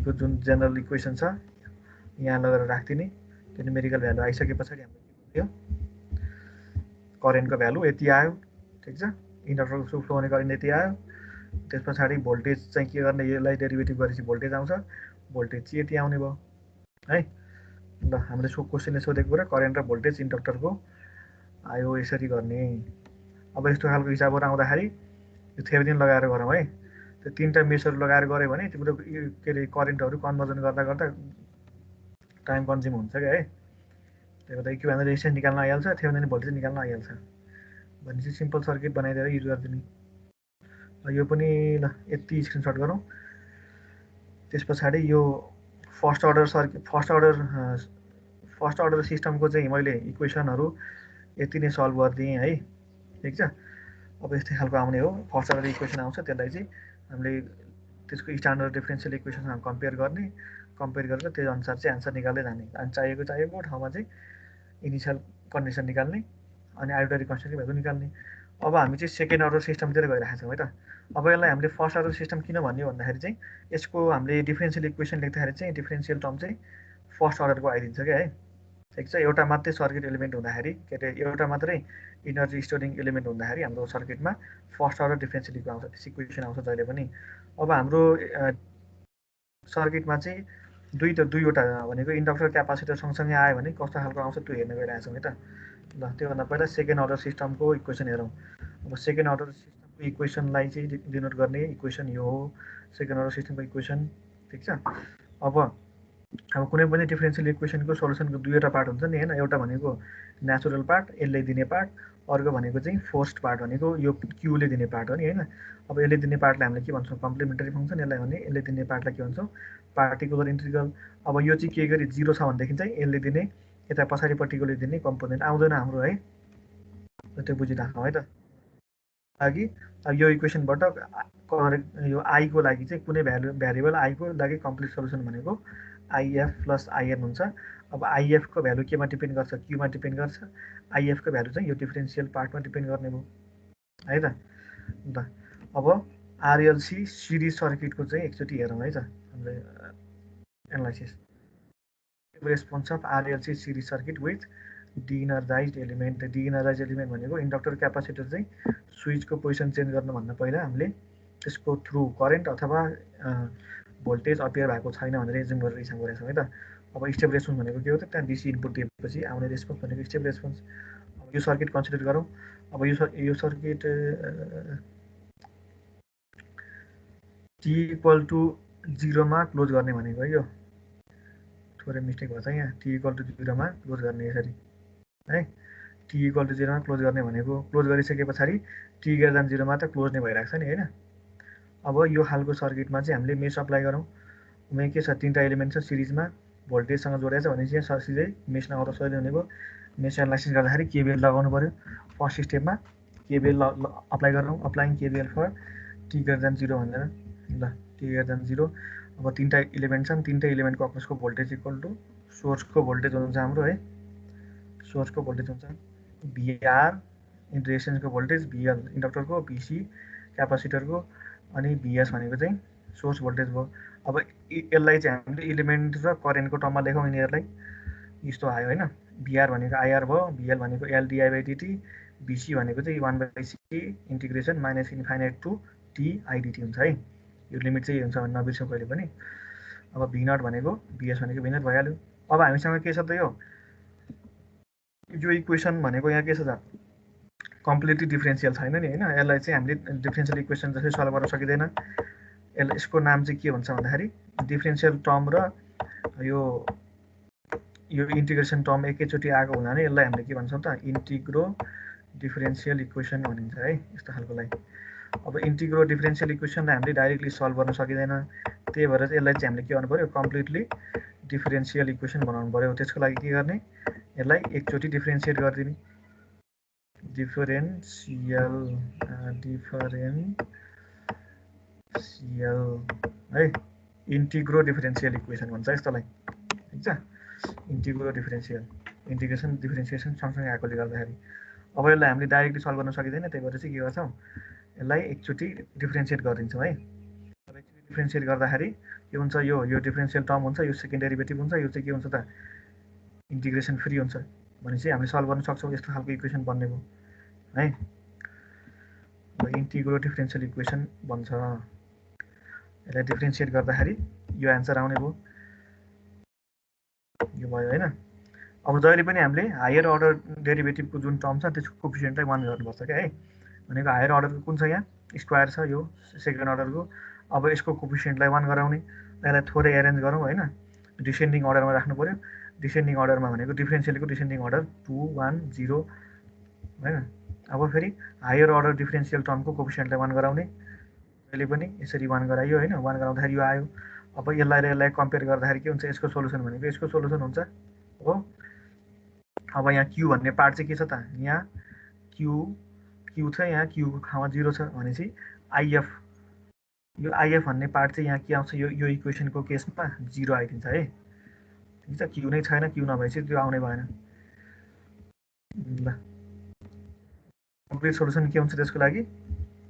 को जुन जेनरल इक्वेसन छ यहाँ लगेर राखिदिने। त्यो न्युमेरिकल भ्यालु आइसके पछाडि हाम्रो करेन्टको भ्यालु यति आयो। ठिक छ। इन्डक्टरको थ्रु फ्लो हुने करेन्ट यति आयो। त्यस पछाडि भोल्टेज चाहिँ के गर्ने यसलाई डेरिभेटिभ गरेपछि भोल्टेज आउँछ। भोल्टेज चाहिँ यति आउने भयो है। ल हामीले क्वेसनले सोधेको कुरा करेन्ट र भोल्टेज इन्डक्टरको आयो यसरी गर्ने। अब यस्तो खालको हिसाबहरू आउँदाखेरि यो थेभेनिन लगाएर गरौँ है। त्यो तीनटा मेसहरू लगाएर गऱ्यो भने तिम्रो के अरे करेन्टहरू कन्भर्जन गर्दा गर्दा टाइम कन्ज्युम हुन्छ क्या है। त्यही भएर इक्विभ्यालेन्ट रेजिस्टेन्स निकाल्न आइहाल्छ, थेभेनिन भोल्टेज निकाल्न आइहाल्छ भनेपछि सिम्पल सर्किट बनाइदिएर युज गरिदिने। यो पनि ल यति स्क्रिनसट गरौँ। त्यस पछाडि यो फर्स्ट अर्डर सिस्टमको चाहिँ मैले इक्वेसनहरू यति नै सल्भ गरिदिएँ है। ठिक छ। अब यस्तै खालको आउने हो फर्स्ट अर्डर इक्वेसन आउँछ त्यसलाई चाहिँ हामीले त्यसको स्ट्यान्डर्ड डिफरेन्सियल इक्वेसनसँग कम्पेयर गर्ने। कम्पेयर गरेर त्यो अनुसार चाहिँ एन्सर निकाल्दै जाने। अनि चाहिएको ठाउँमा चाहिँ इनिसियल कन्डिसन निकाल्ने अनि आर्बिट्रेरी कन्स्टेन्टको भ्यालु निकाल्ने। अब हामी चाहिँ सेकेन्ड अर्डर सिस्टमतिर गइरहेको छौँ है त। अब यसलाई हामीले फर्स्ट अर्डर सिस्टम किन भन्ने भन्दाखेरि चाहिँ यसको हामीले डिफरेन्सियल इक्वेसन लेख्दाखेरि चाहिँ डिफरेन्सियल टर्म चाहिँ फर्स्ट अर्डरको आइदिन्छ क्या है। ठिक छ। एउटा मात्रै सर्किट एलिमेन्ट हुँदाखेरि के अरे एउटा मात्रै इनर्जी स्टोरिङ एलिमेन्ट हुँदाखेरि हाम्रो सर्किटमा फर्स्ट अर्डर डिफ्रेन्सियल इक्वेसन आउँछ जहिले पनि। अब हाम्रो सर्किटमा चाहिँ दुईवटा भनेको इन्डक्टर क्यापासिटर सँगसँगै आयो भने कस्तो खालको आउँछ त्यो हेर्न गइरहेको छौँ है त। ल त्योभन्दा पहिला सेकेन्ड अर्डर सिस्टमको इक्वेसन हेरौँ। अब सेकेन्ड अर्डर सिस्टमको इक्वेसनलाई चाहिँ डिनोट गर्ने इक्वेसन यो हो सेकेन्ड अर्डर सिस्टमको इक्वेसन। ठिक छ। अब कुनै पनि डिफ्रेन्सियल इक्वेसनको सोल्युसनको दुईवटा पार्ट हुन्छ नि होइन। एउटा भनेको नेचुरल पार्ट यसले दिने पार्ट, अर्को भनेको चाहिँ फोर्स्ड पार्ट भनेको यो क्यूले दिने पार्ट हो नि होइन। अब यसले दिने पार्टलाई हामीले के भन्छौँ कम्प्लिमेन्टरी फङ्सन, यसलाई भने यसले दिने पार्टलाई के भन्छौँ पार्टिकुलर इन्टिग्रल। अब यो चाहिँ के गरी 0 छ भनेदेखि चाहिँ यसले दिने यता पछाडिपट्टिकोले दिने कम्पोनेन्ट आउँदैन हाम्रो है, त्यो बुझिराखौँ है त। लागि अब यो इक्वेसनबाट यो आईको लागि चाहिँ कुनै भ्यारिएबल आईको लागि कम्प्लिट सोल्युसन भनेको आइएफ प्लस आइएन हुन्छ। अब आइएफको भ्यालु केमा डिपेन्ड गर्छ क्यूमा डिपेन्ड गर्छ, आइएफको भ्यालु चाहिँ यो डिफ्रेन्सियल पार्टमा डिपेन्ड गर्ने भयो है त। ल अब आरएलसी सिरिज सर्किटको चाहिँ एकचोटि हेरौँ है त हाम्रो analysis. Response of RLC series circuit with deenergized element. Deenergized element भनेको इन्डक्टर क्यापासिटर चाहिँ स्विचको पोजिसन चेन्ज गर्नुभन्दा पहिला हामीले त्यसको थ्रु करेन्ट अथवा भोल्टेज अपियर भएको छैन भनेर एज्युम गरेर हिसाब गरेका छौँ है त। अब स्टेप रेस्पोन्स भनेको के हो त, त्यहाँ डिसी इनपुट दिएपछि आउने रेस्पोन्स भनेको स्टेप रेस्पोन्स। अब यो सर्किट कन्सिडर गरौँ। अब यो सर्किट टी इक्वल टु 0मा क्लोज गर्ने भनेको है। यो थोरै मिस्टेक भएको छ यहाँ, टी इक्वल टु 0मा क्लोज गर्ने यसरी है। टी इक्वल टु 0मा क्लोज गर्ने भनेको क्लोज गरिसके पछाडि टी ग्रेटर देन 0मा त क्लोज नै भइरहेको छ नि होइन। अब यो खालको सर्किटमा चाहिँ हामीले मेस अप्लाई गरौँ। उमेर के छ, 3टा एलिमेन्ट छ सिरिजमा, भोल्टेजसँग जोडेको छ भनेपछि यहाँ सिधै मेस नआउँदा सजिलो हुने भयो। मेस एनालाइसिस गर्दाखेरि केबिएल लगाउनु पऱ्यो। फर्स्ट स्टेपमा केबिएल अप्लाई गरौँ। Applying KVL for T greater than 0 भनेर। ल टी ग्रेटर देन 0। अब 3टा इलिमेन्ट छन्, 3टा इलिमेन्टको अक्रसको भोल्टेज इक्वल टु सोर्सको भोल्टेज हुन्छ हाम्रो है। सोर्सको भोल्टेज हुन्छ भिआर इन्टु रेजिस्टेन्सको भोल्टेज भिएल इन्डक्टरको, भिसी क्यापासिटरको, अनि भिएस भनेको चाहिँ सोर्स भोल्टेज भयो। अब यसलाई चाहिँ हामीले इलिमेन्ट र करेन्टको टर्ममा लेखौँ यिनीहरूलाई। यस्तो आयो होइन। भिआर भनेको आइआर भयो, भिएल भनेको एलडिआई/डिटी, भिसी भनेको चाहिँ 1/c integration minus infinite to T i dt हुन्छ है। यो लिमिट चाहिँ हुन्छ भने नबिर्सौँ कहिले पनि। अब भी0 भनेको भिएस भनेको भी0 भइहाल्यो। अब हामीसँग के छ त यो इक्वेसन भनेको यहाँ के छ त कम्प्लिटली डिफ्रेन्सियल छैन नि होइन। यसलाई चाहिँ हामीले डिफ्रेन्सियल इक्वेसन जसरी सल्भ गर्न सकिँदैन। यसको नाम चाहिँ के हुन्छ भन्दाखेरि डिफ्रेन्सियल टर्म र यो इन्टिग्रेसन टर्म एकैचोटि आएको हुनाले यसलाई हामीले के भन्छौँ त इन्टिग्रो डिफ्रेन्सियल इक्वेसन भनिन्छ है यस्तो खालकोलाई। अब इन्टिग्रो डिफ्रेन्सियल इक्वेसनलाई हामीले डाइरेक्टली सल्भ गर्न सकिँदैन, त्यही भएर चाहिँ यसलाई चाहिँ हामीले के गर्नु पऱ्यो कम्प्लिटली डिफ्रेन्सियल इक्वेसन बनाउनु पऱ्यो। त्यसको लागि के गर्ने, यसलाई एकचोटि डिफ्रेन्सिएट गरिदिने, डिफरेन्सियल है, इन्टिग्रो डिफ्रेन्सियल इक्वेसन भन्छ यस्तोलाई। ठिक छ, इन्टिग्रो डिफ्रेन्सियल, इन्टिग्रेसन डिफ्रेन्सिएसन सँगसँगै आएकोले गर्दाखेरि अब यसलाई हामीले डाइरेक्टली सल्भ गर्न सकिँदैन, त्यही भएर चाहिँ के गर्छौँ यसलाई एकचोटि डिफ्रेन्सिएट गरिदिन्छौँ है। अब एकचोटि डिफ्रेन्सिएट गर्दाखेरि के हुन्छ, यो डिफ्रेन्सियल टर्म हुन्छ, यो सेकेन्ड डेरिभेटिभ हुन्छ, यो चाहिँ के हुन्छ त इन्टिग्रेसन फ्री हुन्छ भनेपछि हामीले सल्भ गर्न सक्छौँ। यस्तो खालको इक्वेसन बन्ने भयो है। अब इन्टिग्रो डिफ्रेन्सियल इक्वेसन भन्छ। यसलाई डिफ्रेन्सिएट गर्दाखेरि यो एन्सर आउने भयो, यो भयो होइन। अब जहिले पनि हामीले हायर अर्डर डेरिभेटिभको जुन टर्म छ त्यसको कोफिसिएन्टलाई 1 गर्नुपर्छ क्या है। भनेको हायर अर्डरको कुन छ यहाँ स्क्वायर छ, यो सेकेन्ड अर्डरको। अब यसको कोफिसिएन्टलाई 1 गराउने, यसलाई थोरै एरेन्ज गरौँ होइन, डिसेन्डिङ अर्डरमा राख्नु पऱ्यो। डिसेन्डिङ अर्डरमा भनेको डिफ्रेन्सियलको डिसेन्डिङ अर्डर 2 1 0 होइन। अब फेरि हायर अर्डर डिफ्रेन्सियल टर्मको कोफिसिएन्टलाई 1 गराउने, जहिले पनि यसरी 1 गराइयो होइन। 1 गराउँदाखेरि यो आयो। अब यसलाई र यसलाई कम्पेयर गर्दाखेरि के हुन्छ, यसको सोल्युसन भनेको यसको सोल्युसन हुन्छ हो। अब यहाँ क्यू भन्ने पार्ट चाहिँ के छ त, यहाँ क्यू छ, यहाँ क्यूको ठाउँमा 0 छ भनेपछि आइएफ, यो आइएफ भन्ने पार्ट चाहिँ यहाँ के आउँछ, यो इक्वेसनको केसमा 0 आइदिन्छ है। ठिक छ, क्यू नै छैन, क्यू नभएपछि त्यो आउने भएन। ल कम्प्लिट सोल्युसन के हुन्छ त्यसको लागि,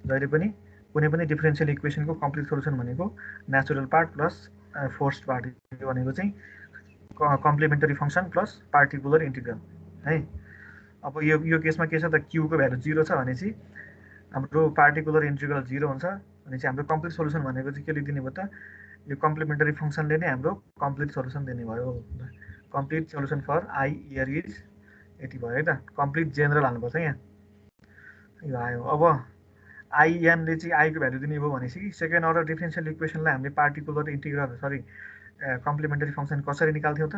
जहिले पनि कुनै पनि डिफ्रेन्सियल इक्वेसनको कम्प्लिट सोल्युसन भनेको natural part plus forced part भनेको चाहिँ complementary function plus particular integral है। अब यो केसमा के छ त क्यूको भ्यालु 0 छ भनेपछि हाम्रो पार्टिकुलर इन्टिग्रल 0 हुन्छ भनेपछि हाम्रो कम्प्लिट सोल्युसन भनेको चाहिँ के लेखिदिने भयो त यो कम्प्लिमेन्टरी फङ्सनले नै हाम्रो कम्प्लिट सोल्युसन दिने भयो। Complete solution for I here is यति भयो है त। कम्प्लिट जेनरल हाल्नुपर्छ यहाँ, यो आयो। अब आइएनले चाहिँ आईको भ्यालु दिने भयो भनेपछि सेकेन्ड अर्डर डिफरेन्सियल इक्वेसनलाई हामीले पार्टिकुलर इन्टिग्रल कम्प्लिमेन्टरी फङ्सन कसरी निकाल्थ्यौँ त?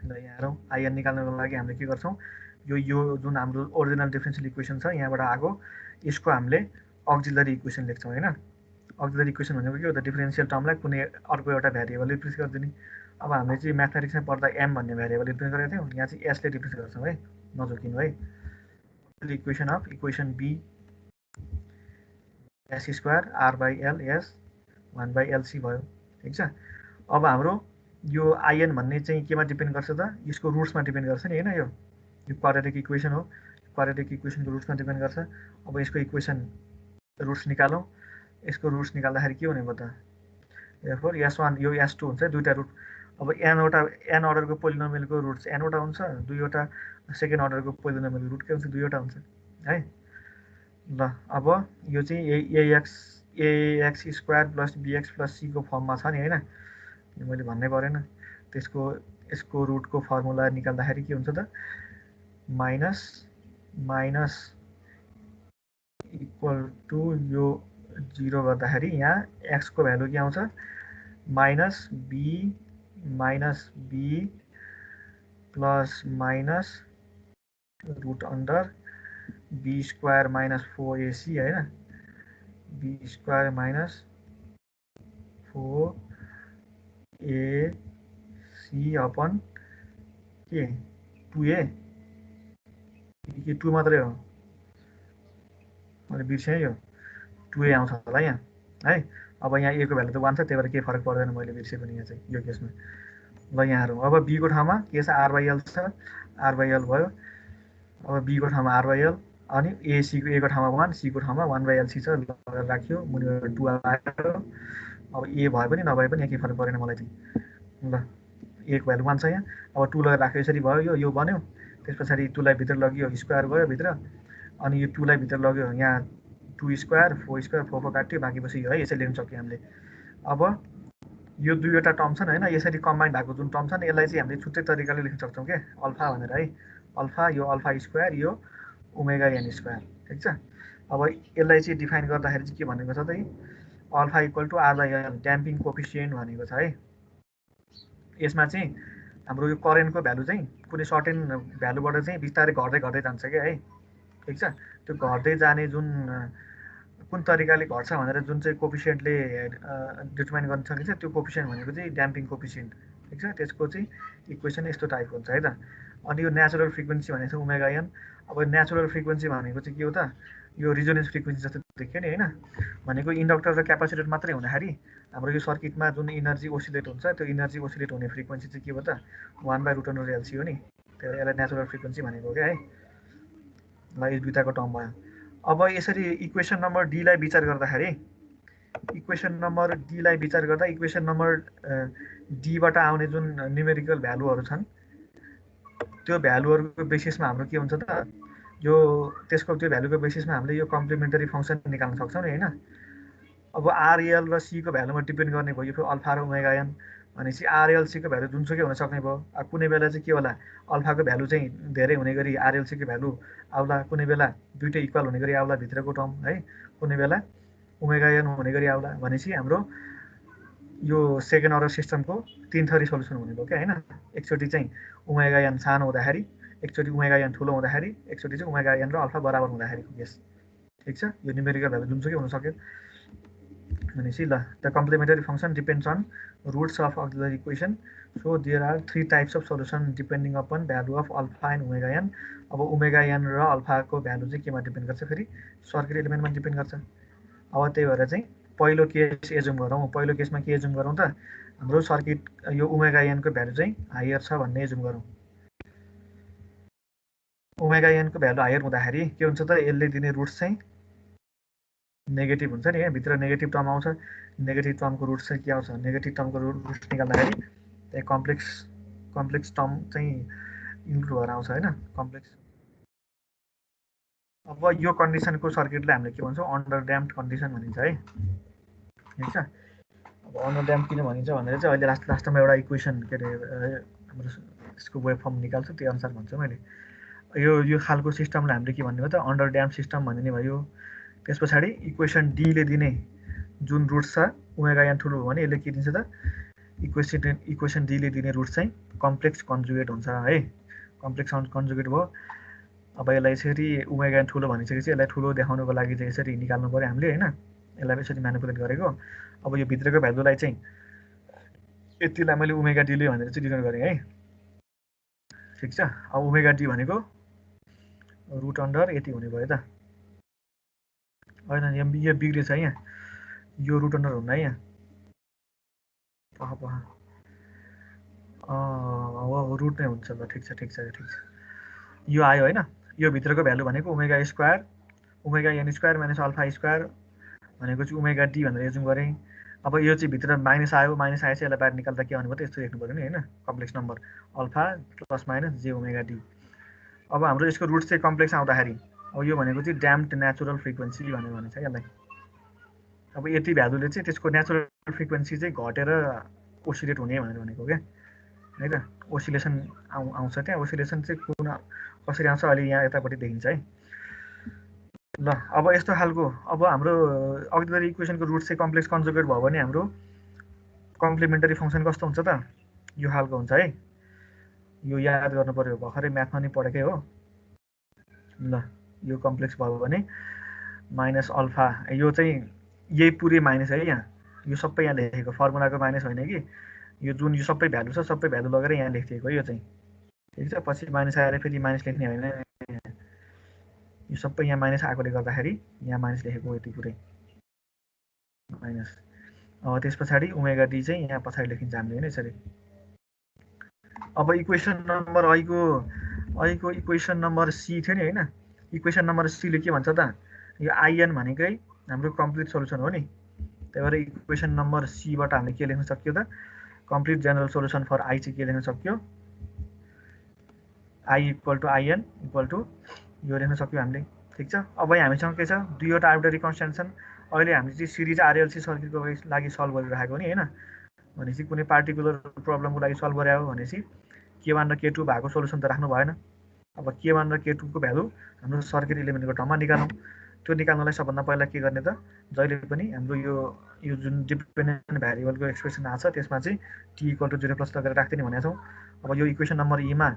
ल यहाँ हेरौँ, आइएन निकाल्नको लागि हामीले के गर्छौँ, यो जुन हाम्रो ओरिजिनल डिफरेन्सियल इक्वेसन छ यहाँबाट आएको यसको हामीले अक्जिलरी इक्वेसन लेख्छौँ होइन। अक्जिलरी इक्वेसन भनेको के हो त, डिफरेन्सियल टर्मलाई कुनै अर्को एउटा भ्यारिएबलले रिप्लेस गरिदिने। अब हामीले चाहिँ म्याथमेटिक्समा पढ्दा एम भन्ने भ्यारिएबल रिप्लेस गरेका थियौँ, यहाँ चाहिँ एसले रिप्लेस गर्छौँ है, नजोकिनु है। Equation of equation B S square R by L S 1/LC भयो, ठिक छ। अब हाम्रो यो आइएन भन्ने चाहिँ केमा डिपेन्ड गर्छ त, यसको रुट्समा डिपेन्ड गर्छ नि होइन। यो क्वाड्रेटिक इक्वेसन हो, क्वाड्रेटिक इक्वेसनको रुट्समा डिपेन्ड गर्छ। अब यसको इक्वेसन रुट्स निकालौँ, यसको रुट्स निकाल्दाखेरि के हुने भयो त, therefore S1 यो S2 हुन्छ, दुईवटा रुट। अब एन अर्डरको पोलिनोमियलको रुट्स एनवटा हुन्छ, दुईवटा सेकेन्ड अर्डरको पोलिनोमियलको रुट के हुन्छ, दुईवटा हुन्छ है। ल अब यो चाहिँ a x square plus bx plus सीको फर्ममा छ नि होइन, यो मैले भन्नै परेन। यसको रुटको फर्मुला निकाल्दाखेरि के हुन्छ त, माइनस इक्वल टु यो 0 गर्दाखेरि यहाँ एक्सको भ्यालु के आउँछ, minus B plus minus root under B square minus 4AC होइन, be square minus 4AC upon के 2A कि 2 मात्रै हो, मैले बिर्सेँ यो 2A आउँछ होला यहाँ है। अब यहाँ A को भ्यालु त 1 छ, त्यही भएर केही फरक पर्दैन, मैले बिर्सेको नि यहाँ चाहिँ यो केसमा। ल यहाँ हेरौँ, अब B को ठाउँमा के छ, R/L छ, R/L भयो। अब B को ठाउँमा R/L, अनि A को ठाउँमा 1, C को ठाउँमा 1/LC छ, लगेर राख्यो, मुनिबाट 2 आयो। अब A भए पनि नभए पनि यहाँ केही फरक परेन मलाई चाहिँ। ल A को भ्यालु 1 छ यहाँ, अब 2 लगेर राख्यो, यसरी भयो, यो बन्यो। त्यस पछाडि 2 लाई भित्र लगियो, स्क्वायर गयो भित्र, अनि यो 2 लाई भित्र लग्यो, यहाँ 2 स्क्वायर 4 स्क्वायर 4 काट्यो, बाँकी बस्यो है, यसरी लेख्न सक्यो हामीले। अब यो दुईवटा टर्म छन् होइन, यसरी कम्बाइन भएको जुन टर्म छ नि, यसलाई चाहिँ हामीले छुट्टै तरिकाले लेख्न सक्छौँ क्या, अल्फा भनेर है। अल्फा, यो अल्फा स्क्वायर, यो ओमेगा एन स्क्वायर, ठिक छ। अब यसलाई चाहिँ डिफाइन गर्दाखेरि चाहिँ के भनेको छ त, alpha equal to R/L damping coefficient भनेको छ है। यसमा चाहिँ हाम्रो यो करेन्टको भ्यालु चाहिँ कुनै सर्टेन भ्यालुबाट चाहिँ बिस्तारै घट्दै जान्छ क्या है, ठिक छ। त्यो घट्दै जाने जुन कुन तरिकाले घट्छ भनेर जुन चाहिँ कोफिसियन्टले डिटर्माइन गर्न सकिन्छ, त्यो कोफिसियन्ट भनेको चाहिँ ड्याम्पिङ कोफिसियन्ट, ठिक छ। त्यसको चाहिँ इक्वेसन यस्तो टाइपको हुन्छ है त। अनि यो नेचुरल फ्रिक्वेन्सी भनेको छ ओमेगा एन। अब नेचुरल फ्रिक्वेन्सी भनेको चाहिँ के हो त, यो रिजोनेन्स फ्रिक्वेन्सी जस्तो देखियो नि होइन, भनेको इन्डक्टर र क्यापासिटर मात्रै हुँदाखेरि हाम्रो यो सर्किटमा जुन इनर्जी ओसिलेट हुन्छ, त्यो इनर्जी ओसिलेट हुने फ्रिक्वेन्सी चाहिँ के हो त, 1/√LC हो नि, त्यही भएर यसलाई नेचुरल फ्रिक्वेन्सी भनेको हो क्या है। ल यो दुईवटाको टर्म भयो। अब यसरी इक्वेसन नम्बर डीलाई विचार गर्दाखेरि, इक्वेसन नम्बर डीबाट आउने जुन न्युमेरिकल भ्यालुहरू छन्, त्यो भ्यालुहरूको बेसिसमा हाम्रो के हुन्छ त, यो त्यसको त्यो भ्यालुको बेसिसमा हामीले यो कम्प्लिमेन्टरी फङ्सन निकाल्न सक्छौँ नि होइन। अब RL र C को भ्यालुमा डिपेन्ड गर्ने भयो यो अल्फा र ओमेगा एन भनेपछि RLC को भ्यालु जुनसुकै हुन सक्ने भयो। अब कुनै बेला चाहिँ के होला, अल्फाको भ्यालु चाहिँ धेरै हुने गरी RLC को भ्यालु आउला, कुनै बेला दुइटै इक्वल हुने गरी आउला भित्रको टर्म है, कुनै बेला ओमेगा एन हुने गरी आउला। भनेपछि हाम्रो यो सेकेन्ड अर्डर सिस्टमको 3 थरी सोल्युसन हुने भयो क्या होइन। एकचोटि चाहिँ ओमेगा एन सानो हुँदाखेरि, एकचोटि ओमेगा एन ठुलो हुँदाखेरि, एकचोटि चाहिँ ओमेगा एन र अल्फा बराबर हुँदाखेरिको केस, ठिक छ। यो न्युमेरिकल भ्यालु जुनसुकै हुन सक्यो भनेपछि ल, the complementary function depends on roots of auxiliary equation, so there are 3 types of solution depending upon value of alpha and omega N. अब ओमेगा एन र अल्फाको भ्यालु चाहिँ केमा डिपेन्ड गर्छ, फेरि सर्किट एलिमेन्टमा डिपेन्ड गर्छ। अब त्यही भएर चाहिँ पहिलो केस एजुम गरौँ, पहिलो केसमा के एजुम गरौँ त, हाम्रो सर्किट यो ओमेगा एनको भ्यालु चाहिँ हायर छ भन्ने एजुम गरौँ। ओमेगा एनको भ्यालु हायर हुँदाखेरि के हुन्छ त, यसले दिने रुट्स चाहिँ नेगेटिभ हुन्छ नि, यहाँ भित्र नेगेटिभ टर्म आउँछ। नेगेटिभ टर्मको रुट्स चाहिँ के आउँछ, नेगेटिभ टर्मको रुट्स निकाल्दाखेरि त्यही कम्प्लेक्स टर्म चाहिँ इन्क्लुड भएर आउँछ होइन कम्प्लेक्स। अब यो कन्डिसनको सर्किटलाई हामीले के भन्छौँ अन्डर ड्याम्प्ड कन्डिसन भनिन्छ है, ठिक छ। अब अन्डर ड्याम्प किन भनिन्छ भनेर चाहिँ अहिले लास्टमा एउटा इक्वेसन के अरे हाम्रो यसको वेभ फर्म निकाल्छु त्यही अनुसार भन्छु मैले। यो खालको सिस्टमलाई हामीले के भन्ने हो त अन्डर ड्याम्प सिस्टम भन्ने भयो। त्यस पछाडि इक्वेसन डीले दिने जुन रुट छ ओमेगा एन ठुलो हो भने यसले के दिन्छ त इक्वेसन डीले दिने रुट चाहिँ कम्प्लेक्स कन्जुगेट हुन्छ है, कम्प्लेक्स कन्जुगेट भयो। अब यसलाई यसरी ओमेगा एन ठुलो भनिसकेपछि यसलाई ठुलो देखाउनको लागि चाहिँ यसरी निकाल्नु पऱ्यो हामीले होइन, यसलाई यसरी म्यानिपुलेट गरेको। अब यो भित्रको भ्यालुलाई चाहिँ यतिलाई मैले ओमेगा डीले भनेर चाहिँ डिनोट गरेँ है, ठिक छ। अब ओमेगा डी भनेको रुट अन्डर यति हुने भयो त होइन, यो बिग्रेछ यहाँ, यो रुट अन्डर हुन्न है यहाँ, अब रुट नै हुन्छ ल, ठिक छ। यो आयो होइन, यो भित्रको भ्यालु भनेको omega square omega N square minus alpha square भनेको चाहिँ ओमेगा डी भनेर एजुम गरेँ। अब यो चाहिँ भित्र माइनस आयो चाहिँ यसलाई बाहिर निकाल्दा के भन्नुभयो त यस्तो लेख्नु पऱ्यो नि होइन, complex number alpha plus minus जे ओमेगा डी। अब हाम्रो यसको रुट चाहिँ कम्प्लेक्स आउँदाखेरि अब यो भनेको चाहिँ ड्याम्प्ड नेचुरल फ्रिक्वेन्सी भनेर भनिन्छ यसलाई। अब यति भ्यालुले चाहिँ त्यसको नेचुरल फ्रिक्वेन्सी चाहिँ घटेर ओसिलेट हुने भनेर भनेको क्या है त। ओसिलेसन आउँछ त्यहाँ, ओसिलेसन चाहिँ कुन कसरी आउँछ अहिले यहाँ यतापट्टि देखिन्छ है ल। अब यस्तो खालको अब हाम्रो अघिल्लो इक्वेसनको रुट चाहिँ कम्प्लेक्स कन्जुगेट भयो भने हाम्रो कम्प्लिमेन्टरी फङ्सन कस्तो हुन्छ त यो खालको हुन्छ है। यो याद गर्नु पर्यो, भर्खरै म्याथमा नि पढेकै हो ल। यो कम्प्लेक्स भयो भने माइनस अल्फा, यो चाहिँ यही पुरै माइनस है यहाँ, यो सबै यहाँ लेखेको फर्मुलाको माइनस होइन कि, यो जुन यो सबै भ्यालु छ सबै भ्यालु लगेर यहाँ लेखिदिएको यो चाहिँ, ठिक छ। पछि माइनस आएर फेरि माइनस लेख्ने होइन, यो सबै यहाँ माइनस आएकोले गर्दाखेरि यहाँ माइनस लेखेको यति पुरै माइनस। अब त्यस पछाडि ओमेगा डी चाहिँ यहाँ पछाडि लेखिन्छ हामीले होइन यसरी। अब इक्वेसन नम्बर अहिलेको इक्वेसन नम्बर सी थियो नि होइन, इक्वेसन नम्बर सीले के भन्छ त यो आइएन भनेकै हाम्रो कम्प्लिट सोल्युसन हो नि, त्यही भएर इक्वेसन नम्बर सीबाट हामीले के लेख्न सक्यो त complete general solution for I चाहिँ के लेख्न सक्यो, I equal to I N equal to यो लेख्न सक्यो हामीले, ठिक छ। अब हामीसँग के छ दुईवटा आर्बिट्रेरी कन्स्ट्यान्ट छन्। अहिले हामीले चाहिँ सिरिज आरएलसी सर्किटको लागि सल्भ गरिरहेको नि होइन, भनेपछि कुनै पार्टिकुलर प्रब्लमको लागि सल्भ गरे हो भनेपछि K1 र K2 भएको सोल्युसन त राख्नु भएन। अब K1 र K2 को भ्यालु हाम्रो सर्किट इलिमेन्टको टर्ममा निकाल्नु। त्यो निकाल्नलाई सबभन्दा पहिला के गर्ने त जहिले पनि हाम्रो यो जुन डिपेन्डेन्ट भ्यारिएबलको एक्सप्रेसन आछ त्यसमा चाहिँ t इक्वल टु 0 प्लस लगेर राख्दिने भनेको छौँ। अब यो इक्वेसन नम्बर ईमा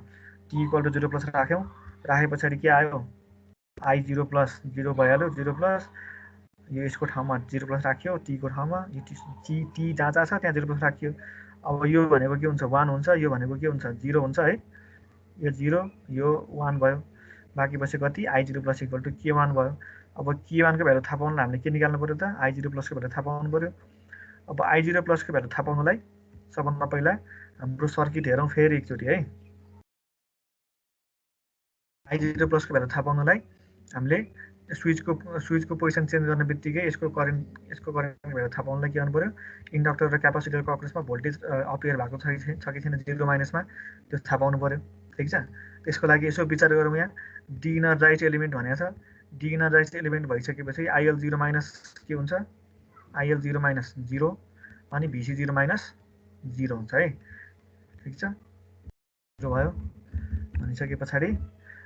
t इक्वल टु 0 प्लस राख्यौँ, राखे पछाडि के आयो I 0 प्लस 0 भइहाल्यो, 0 प्लस यो यसको ठाउँमा 0 प्लस राख्यो, t को ठाउँमा यो t जहाँ छ त्यहाँ 0 प्लस राख्यो। अब यो भनेको के हुन्छ 1 हुन्छ, यो भनेको के हुन्छ 0 हुन्छ है, यो 0 यो 1 भयो, बाँकी बसेको कति I0 plus equal to K1 भयो। अब K1 को भ्यालु थाहा पाउनलाई हामीले के निकाल्नु पर्यो त I0 प्लस को भ्यालु थाहा पाउनु पर्यो। अब I0 प्लस को भ्यालु थाहा पाउनलाई सबभन्दा पहिला हाम्रो सर्किट हेरौँ फेरि एकचोटि है। I0 प्लस को भ्यालु थाहा पाउनलाई हामीले स्विचको पोजिसन चेन्ज गर्ने बित्तिकै यसको करेन्ट भ्यालु थाहा पाउनलाई के गर्नु पर्यो इन्डक्टर र क्यापासिटरको अक्रसमा भोल्टेज अपियर भएको छ कि छैन 0 माइनसमा त्यो थाहा पाउनु पर्यो, ठिक छ। त्यसको लागि यसो विचार गरौँ, यहाँ डिइनर्जाइज एलिमेन्ट भनेको छ, डिइनर्जाइज एलिमेन्ट भइसकेपछि IL0 माइनस के हुन्छ IL0 माइनस 0 अनि VC0 माइनस 0 हुन्छ है, ठिक छ। 0 भयो भनिसके पछाडि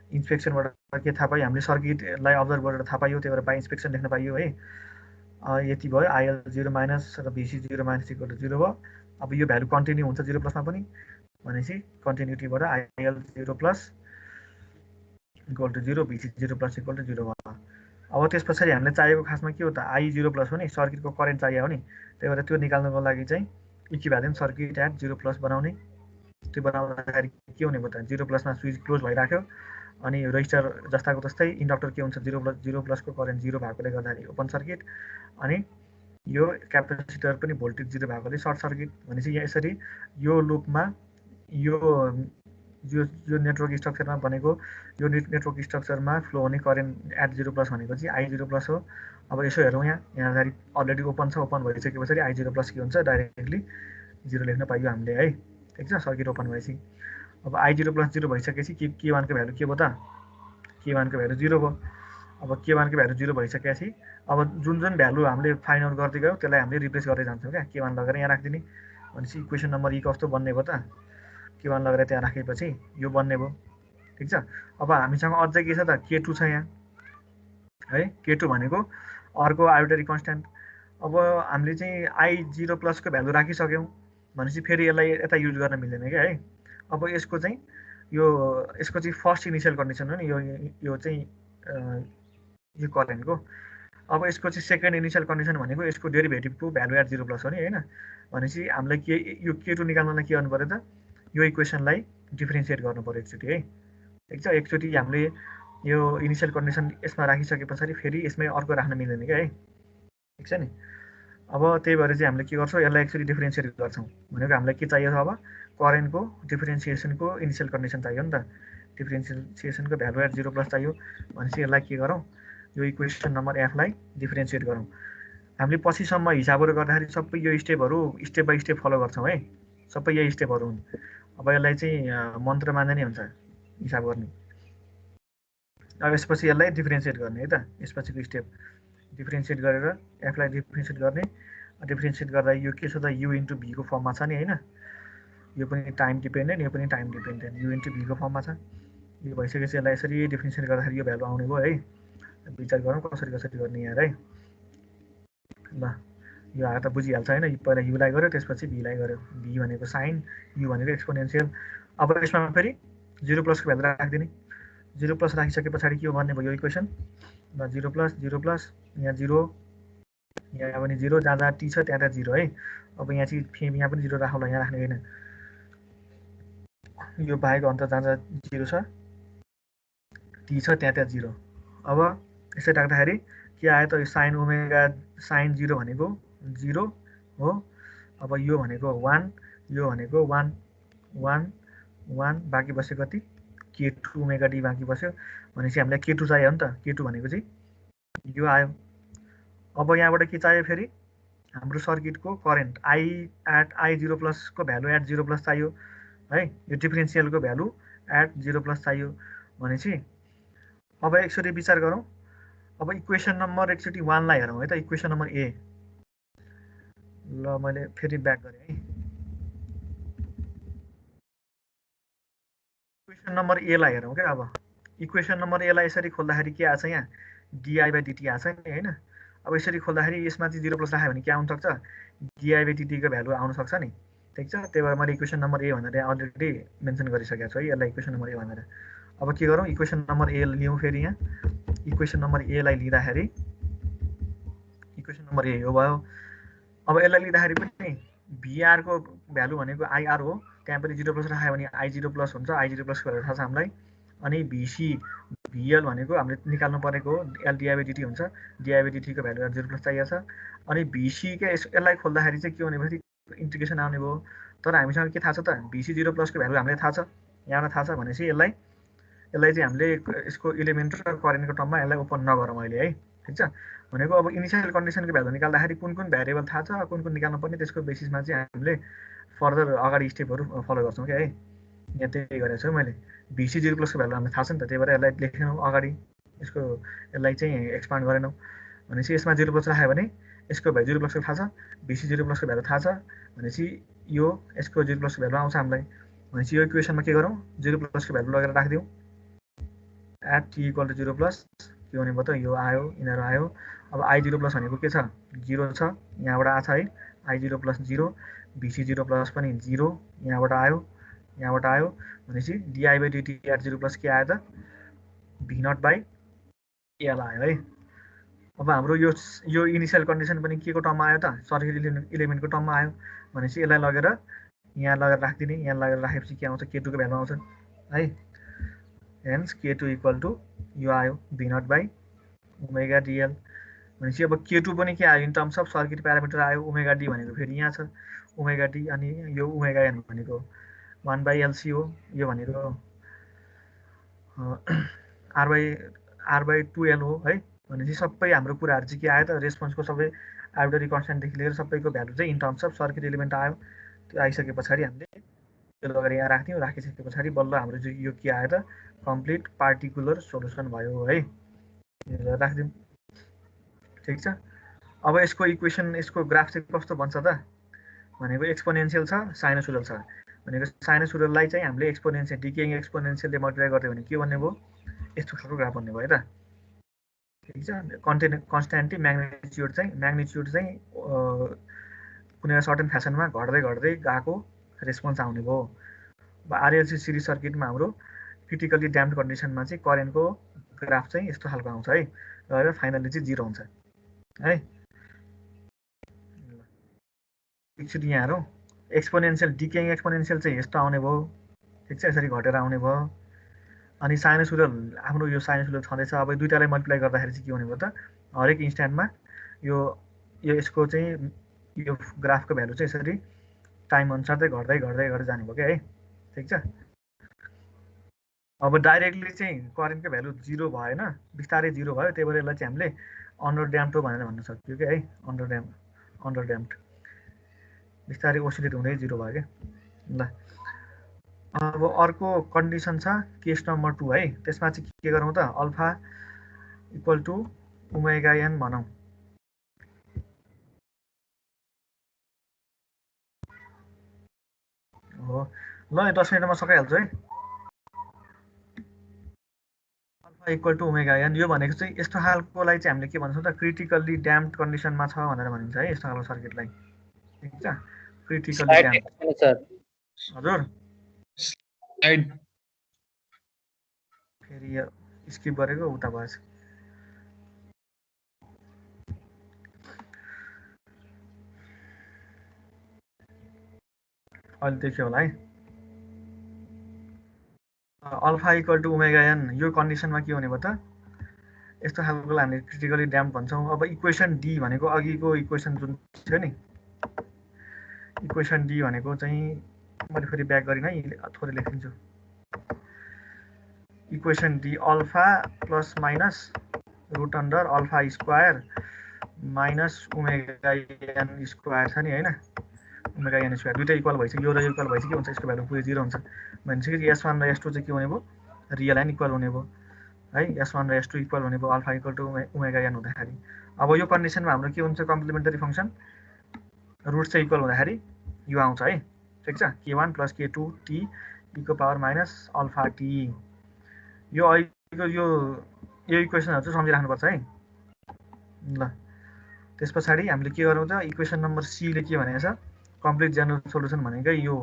इन्सपेक्सनबाट के थाहा पायो हामीले सर्किटलाई अब्जर्भ गरेर थाहा पायो, त्यही भएर बाई इन्सपेक्सन लेख्न पाइयो है। यति भयो IL0 माइनस र VC0 माइनस इक्वल टु 0 भयो। अब यो भ्यालु कन्टिन्यू हुन्छ 0 प्लसमा पनि भनेपछि कन्टिन्युटीबाट IL0 plus equal to 0 VC0 plus equal to 0 भयो। अब त्यस पछाडि हामीले चाहिएको खासमा के हो त I0 प्लस हो नि, सर्किटको करेन्ट चाहियो हो नि, त्यही भएर त्यो निकाल्नको लागि चाहिँ इक्विभ्यालेन्ट सर्किट एट 0 प्लस बनाउने। त्यो बनाउँदाखेरि के हुने भयो त 0 प्लसमा स्विच क्लोज भइराख्यो अनि रेजिस्टर जस्ताको तस्तै इन्डक्टर के हुन्छ 0 प्लसको करेन्ट 0 भएकोले गर्दाखेरि ओपन सर्किट, अनि यो क्यापेसिटर पनि भोल्टेज 0 भएकोले सर्ट सर्किट। भनेपछि यहाँ यसरी यो लुपमा यो नेटवर्क स्ट्रक्चरमा बनेको यो नेटवर्क स्ट्रक्चरमा फ्लो हुने करेन्ट एट 0 प्लस भनेको चाहिँ I0 प्लस हो। अब यसो हेरौँ, यहाँ अलरेडी ओपन छ, ओपन भइसके पछाडि I0 प्लस के हुन्छ डाइरेक्टली 0 लेख्न पाइयो हामीले है, ठिक छ, सर्किट ओपन भएपछि। अब I0 + 0 भइसकेपछि K1 को भ्यालु के भयो त, K1 को भ्यालु 0 भयो। अब K1 को भ्यालु 0 भइसकेपछि अब जुन भ्यालु हामीले फाइन्ड आउट गर्दै गयौँ त्यसलाई हामीले रिप्लेस गर्दै जान्छौँ क्या। K1 लगेर यहाँ राखिदिने, भनेपछि इक्वेसन नम्बर E कस्तो बन्ने भयो त, K1 लगेर त्यहाँ राखेपछि यो बन्ने भयो। ठिक छ। अब हामीसँग अझै के छ त, K2 छ यहाँ है। K2 भनेको अर्को आर्बिट्रेरी कन्स्ट्यान्ट। अब हामीले चाहिँ I0+ को भ्यालु राखिसक्यौँ भनेपछि फेरि यसलाई यता युज गर्न मिल्दैन क्या है। अब यसको चाहिँ फर्स्ट इनिसियल कन्डिसन हो नि यो चाहिँ यो करेन्टको। अब यसको चाहिँ सेकेन्ड इनिसियल कन्डिसन भनेको यसको डेरिभेटिभको भ्यालु एट 0+ हो नि होइन। भनेपछि हामीलाई यो K2 निकाल्नलाई के गर्नु पऱ्यो त, यो इक्वेसनलाई डिफ्रेन्सिएट गर्नु पऱ्यो एकचोटि है। ठिक छ। एकचोटि हामीले यो इनिसियल कन्डिसन यसमा राखिसके पछाडि फेरि यसमै अर्को राख्न मिल्दैन क्या है। ठिक छ नि। अब त्यही भएर चाहिँ हामीले के गर्छौँ, यसलाई एकचोटि डिफ्रेन्सिएट गर्छौँ। भनेको हामीलाई के चाहियो अब, करेन्टको डिफ्रेन्सिएसनको इनिसियल कन्डिसन चाहियो नि त। डिफ्रेन्सिएसनको भ्यालु एट 0+ चाहियो भनेपछि यसलाई के गरौँ, यो इक्वेसन नम्बर Fलाई डिफ्रेन्सिएट गरौँ। हामीले पछिसम्म हिसाबहरू गर्दाखेरि सबै यो स्टेपहरू स्टेप बाई स्टेप फलो गर्छौँ है, सबै यही स्टेपहरू हुन्। अब यसलाई चाहिँ मन्त्र मान्ने नै हुन्छ हिसाब गर्ने। अब यसपछि यसलाई डिफ्रेन्सिएट गर्ने है त, यसपछिको स्टेप डिफ्रेन्सिएट गरेर Fलाई डिफ्रेन्सिएट गर्ने। डिफ्रेन्सिएट गर्दा यो के छ त, U × V को फर्ममा छ नि होइन। यो पनि टाइम डिपेन्डेन्ट, यो पनि टाइम डिपेन्डेन्ट, U × V को फर्ममा छ। यो भइसकेपछि यसलाई यसरी डिफ्रेन्सिएट गर्दाखेरि यो भ्यालु आउने भयो है। विचार गरौँ कसरी गर्ने यहाँ है। ल यो आएर त बुझिहाल्छ होइन। पहिला युलाई गऱ्यो त्यसपछि भीलाई गऱ्यो। भी भनेको साइन, यु भनेको एक्सपोनेन्सियल। अब यसमा फेरि 0+ को भ्यालु राखिदिने। 0+ राखिसके पछाडि के भन्ने भयो यो इक्वेसन, ल 0+, यहाँ 0, यहाँ पनि 0, जहाँ जहाँ टी छ त्यहाँ 0 है। अब यहाँ चाहिँ यहाँ पनि 0 राखौँला, यहाँ राख्ने होइन। यो बाहेक अन्त जहाँ जहाँ 0 छ, टी छ त्यहाँ 0। अब यसरी राख्दाखेरि के आयो त, यो साइन ओमेगा साइन 0 भनेको 0 हो। अब यो भनेको 1, यो भनेको 1 1 1, बाँकी बस्यो कति, K2 ओमेगा डी बाँकी बस्यो। भनेपछि हामीलाई K2 चाहियो नि त। K2 भनेको चाहिँ यो आयो। अब यहाँबाट के चाहियो फेरि, हाम्रो सर्किटको करेन्ट I0+ को भ्यालु एट 0+ चाहियो है। यो डिफ्रेन्सियलको भ्यालु एट 0+ चाहियो भनेपछि अब एकचोटि विचार गरौँ। अब इक्वेसन नम्बर एकचोटि 1लाई हेरौँ है त, इक्वेसन नम्बर A। ल मैले फेरि ब्याक गरेँ है। इक्वेसन नम्बर Aलाई हेरौँ क्या। अब इक्वेसन नम्बर Aलाई यसरी खोल्दाखेरि के आछ, यहाँ di/dt आछ नि होइन। अब यसरी खोल्दाखेरि यसमा चाहिँ 0+ राख्यो भने के आउन सक्छ, di/dt को भ्यालु आउन सक्छ नि। ठिक छ। त्यही भएर मैले इक्वेसन नम्बर A भनेर अलरेडी मेन्सन गरिसकेको छु है, यसलाई इक्वेसन नम्बर A भनेर। अब के गरौँ, इक्वेसन नम्बर A लियौँ फेरि यहाँ। इक्वेसन नम्बर Aलाई लिँदाखेरि इक्वेसन नम्बर A यो भयो। अब यसलाई लिँदाखेरि पनि VR को भ्यालु भनेको IR हो, त्यहाँ पनि 0+ राख्यो भने I0+ हुन्छ। I0+ को भ्यालु थाहा छ हामीलाई। अनि VC VL भनेको हामीले निकाल्नु परेको हो, LdI/dt हुन्छ। dI/dt को भ्यालु 0+ चाहिएको छ। अनि VC के यसलाई खोल्दाखेरि चाहिँ के हुने भयो, इन्टिग्रेसन आउने भयो। तर हामीसँग के थाहा छ त, VC 0+ को भ्यालु हामीलाई थाहा छ, यहाँबाट थाहा छ। भनेपछि यसलाई चाहिँ हामीले यसको इलिमेन्ट र करेन्टको टर्ममा यसलाई ओपन नगरौँ अहिले है। ठिक छ। भनेको अब इनिसियल कन्डिसनको भ्यालु निकाल्दाखेरि कुन भ्यारिएबल थाहा छ, कुन निकाल्नु पर्ने, त्यसको बेसिसमा चाहिँ हामीले फर्दर अगाडि स्टेपहरू फलो गर्छौँ क्या है। यहाँ त्यही गरेको छु मैले। VC 0+ को भ्यालु हामीलाई थाहा छ नि त, त्यही भएर यसलाई लेखेनौँ अगाडि, यसलाई चाहिँ एक्सपान्ड गरेनौँ। भनेपछि यसमा 0+ राख्यो भने यसको भ्यालु 0+ को थाहा छ, VC 0+ को भ्यालु थाहा छ। भनेपछि यो यसको 0+ को भ्यालु आउँछ हामीलाई। भनेपछि यो इक्वेसनमा के गरौँ, 0+ को भ्यालु लगेर राखिदिउँ एट t = 0+। के हुने भयो त, यो आयो, यिनीहरू आयो। अब I0+ भनेको के छ, 0 छ, यहाँबाट आछ है। I0+ 0, VC 0+ पनि 0, यहाँबाट आयो, यहाँबाट आयो। भनेपछि di/dt एट 0+ के आयो त, V0/L आयो है। अब हाम्रो यो इनिसियल कन्डिसन पनि के को टर्ममा आयो त, सर्किट इलिमेन्टको टर्ममा आयो। भनेपछि यसलाई लगेर यहाँ लगेर राखिदिने। यहाँ लगेर राखेपछि के आउँछ, K2 को भ्यालु आउँछ है। हेन्स K2 = यो आयो V0/ओमेगा dL। भनेपछि अब K2 पनि के आयो, in terms of circuit parameter आयो। ओमेगा डी भनेको फेरि यहाँ छ ओमेगा डी, अनि यो ओमेगा एन भनेको 1/LC हो। यो भनेको R/2L हो है। भनेपछि सबै हाम्रो कुराहरू चाहिँ के आयो त, रेस्पोन्सको सबै आर्बिट्रेरी कन्स्ट्यान्टदेखि लिएर सबैको भ्यालु चाहिँ in terms of circuit element आयो। त्यो आइसके पछाडि हामीले यो लगेर यहाँ राख्थ्यौँ, राखिसके पछाडि बल्ल हाम्रो चाहिँ यो के आयो त कम्प्लिट पार्टिकुलर सोल्युसन भयो है। यो राख्दिउँ, ठिक छ। अब यसको इक्वेसन, यसको ग्राफ चाहिँ कस्तो बन्छ त भनेको एक्सपोनेन्शियल छ, साइनोसोडल छ भनेको साइनोसोडललाई चाहिँ हामीले एक्सपोनेन्शियल डिकेइङ एक्सपोनेन्शियलले मल्टिप्लाई गर्दै भने के भन्ने भयो, यस्तो खालको ग्राफ भन्ने भयो है त, ठिक छ। कन्स्ट्यान्टली म्याग्निच्युड चाहिँ कुनै सर्टेन फ्यासनमा घट्दै घट्दै गएको रेस्पोन्स आउने भयो। अब आरएलसी सिरिज सर्किटमा हाम्रो क्रिटिकली ड्याम्ड कन्डिसनमा चाहिँ करेन्टको ग्राफ चाहिँ यस्तो खालको आउँछ है, र फाइनली चाहिँ 0 हुन्छ है। एकचोटि यहाँ हेरौँ, एक्सपोनेन्शियल डिकेइङ एक्सपोनेन्शियल चाहिँ यस्तो आउने भयो, ठिक छ, यसरी घटेर आउने भयो। अनि साइनोसोडल, हाम्रो यो साइनोसोडल छँदैछ। अब दुईटालाई मल्टिप्लाई गर्दाखेरि चाहिँ के हुने भयो त, हरेक इन्स्ट्यान्टमा यो यसको चाहिँ यो ग्राफको भ्यालु चाहिँ यसरी टाइम अनुसार चाहिँ घट्दै घट्दै घट्दै जाने भयो क्या है, ठिक छ। अब डाइरेक्टली चाहिँ करेन्टको भ्यालु 0 भएन, बिस्तारै 0 भयो, त्यही भएर यसलाई चाहिँ हामीले अन्डर ड्याम्ड हो भनेर भन्न सक्यो क्या है, अन्डर ड्याम्ड बिस्तारै ओसिलेट हुँदै 0 भयो क्या। ल अब अर्को कन्डिसन छ केस नम्बर 2 है। त्यसमा चाहिँ के गरौँ त, alpha equal to omega N भनौँ। हो ल, यो 10 मिनटमा सकाइहाल्छु है। Alpha equal to omega N, यो भनेको चाहिँ यस्तो खालकोलाई चाहिँ हामीले के भन्छौँ त, क्रिटिकल्ली ड्याम्ड कन्डिसनमा छ भनेर भनिन्छ है यस्तो खालको सर्किटलाई, ठिक छ। क्रिटिकल्ली ड्याम्ड, हजुर फेरि स्किप गरेको उता भएछ। अहिले देख्यो होला है। Alpha equal to omega N, यो कन्डिसनमा के हुने भयो त, यस्तो खालकोलाई हामीले क्रिटिकली ड्याम्ड भन्छौँ। अब इक्वेसन डी भनेको अघिको इक्वेसन जुन थियो नि, इक्वेसन डी भनेको चाहिँ मैले फेरि ब्याक गरिनँ है, थोरै लेखिदिन्छु। Equation D alpha plus minus root under alpha square minus omega N square छ नि होइन, ओमेगा एन स्क्वायर दुइटै इक्वल भइसक्यो, यो र इक्वल भइसक्यो, के हुन्छ यसको भ्यालु पुरै 0 हुन्छ भनेपछि S1 र S2 चाहिँ के हुने भयो, रियल एन्ड इक्वल हुने भयो है। S1 र S2 इक्वल हुने भयो alpha equal to omega N हुँदाखेरि। अब यो कन्डिसनमा हाम्रो के हुन्छ, कम्प्लिमेन्टरी फङ्सन रुट चाहिँ इक्वल हुँदाखेरि यो आउँछ है, ठिक छ। K1 प्लस K2 टी ईको पावर माइनस अल्फा टी। यो अहिलेको यो इक्वेसनहरू चाहिँ सम्झिराख्नुपर्छ है। ल त्यस पछाडि हामीले के गरौँ त, इक्वेसन नम्बर सीले के भनेको छ, कम्प्लिट जेनरल सोल्युसन भनेकै यो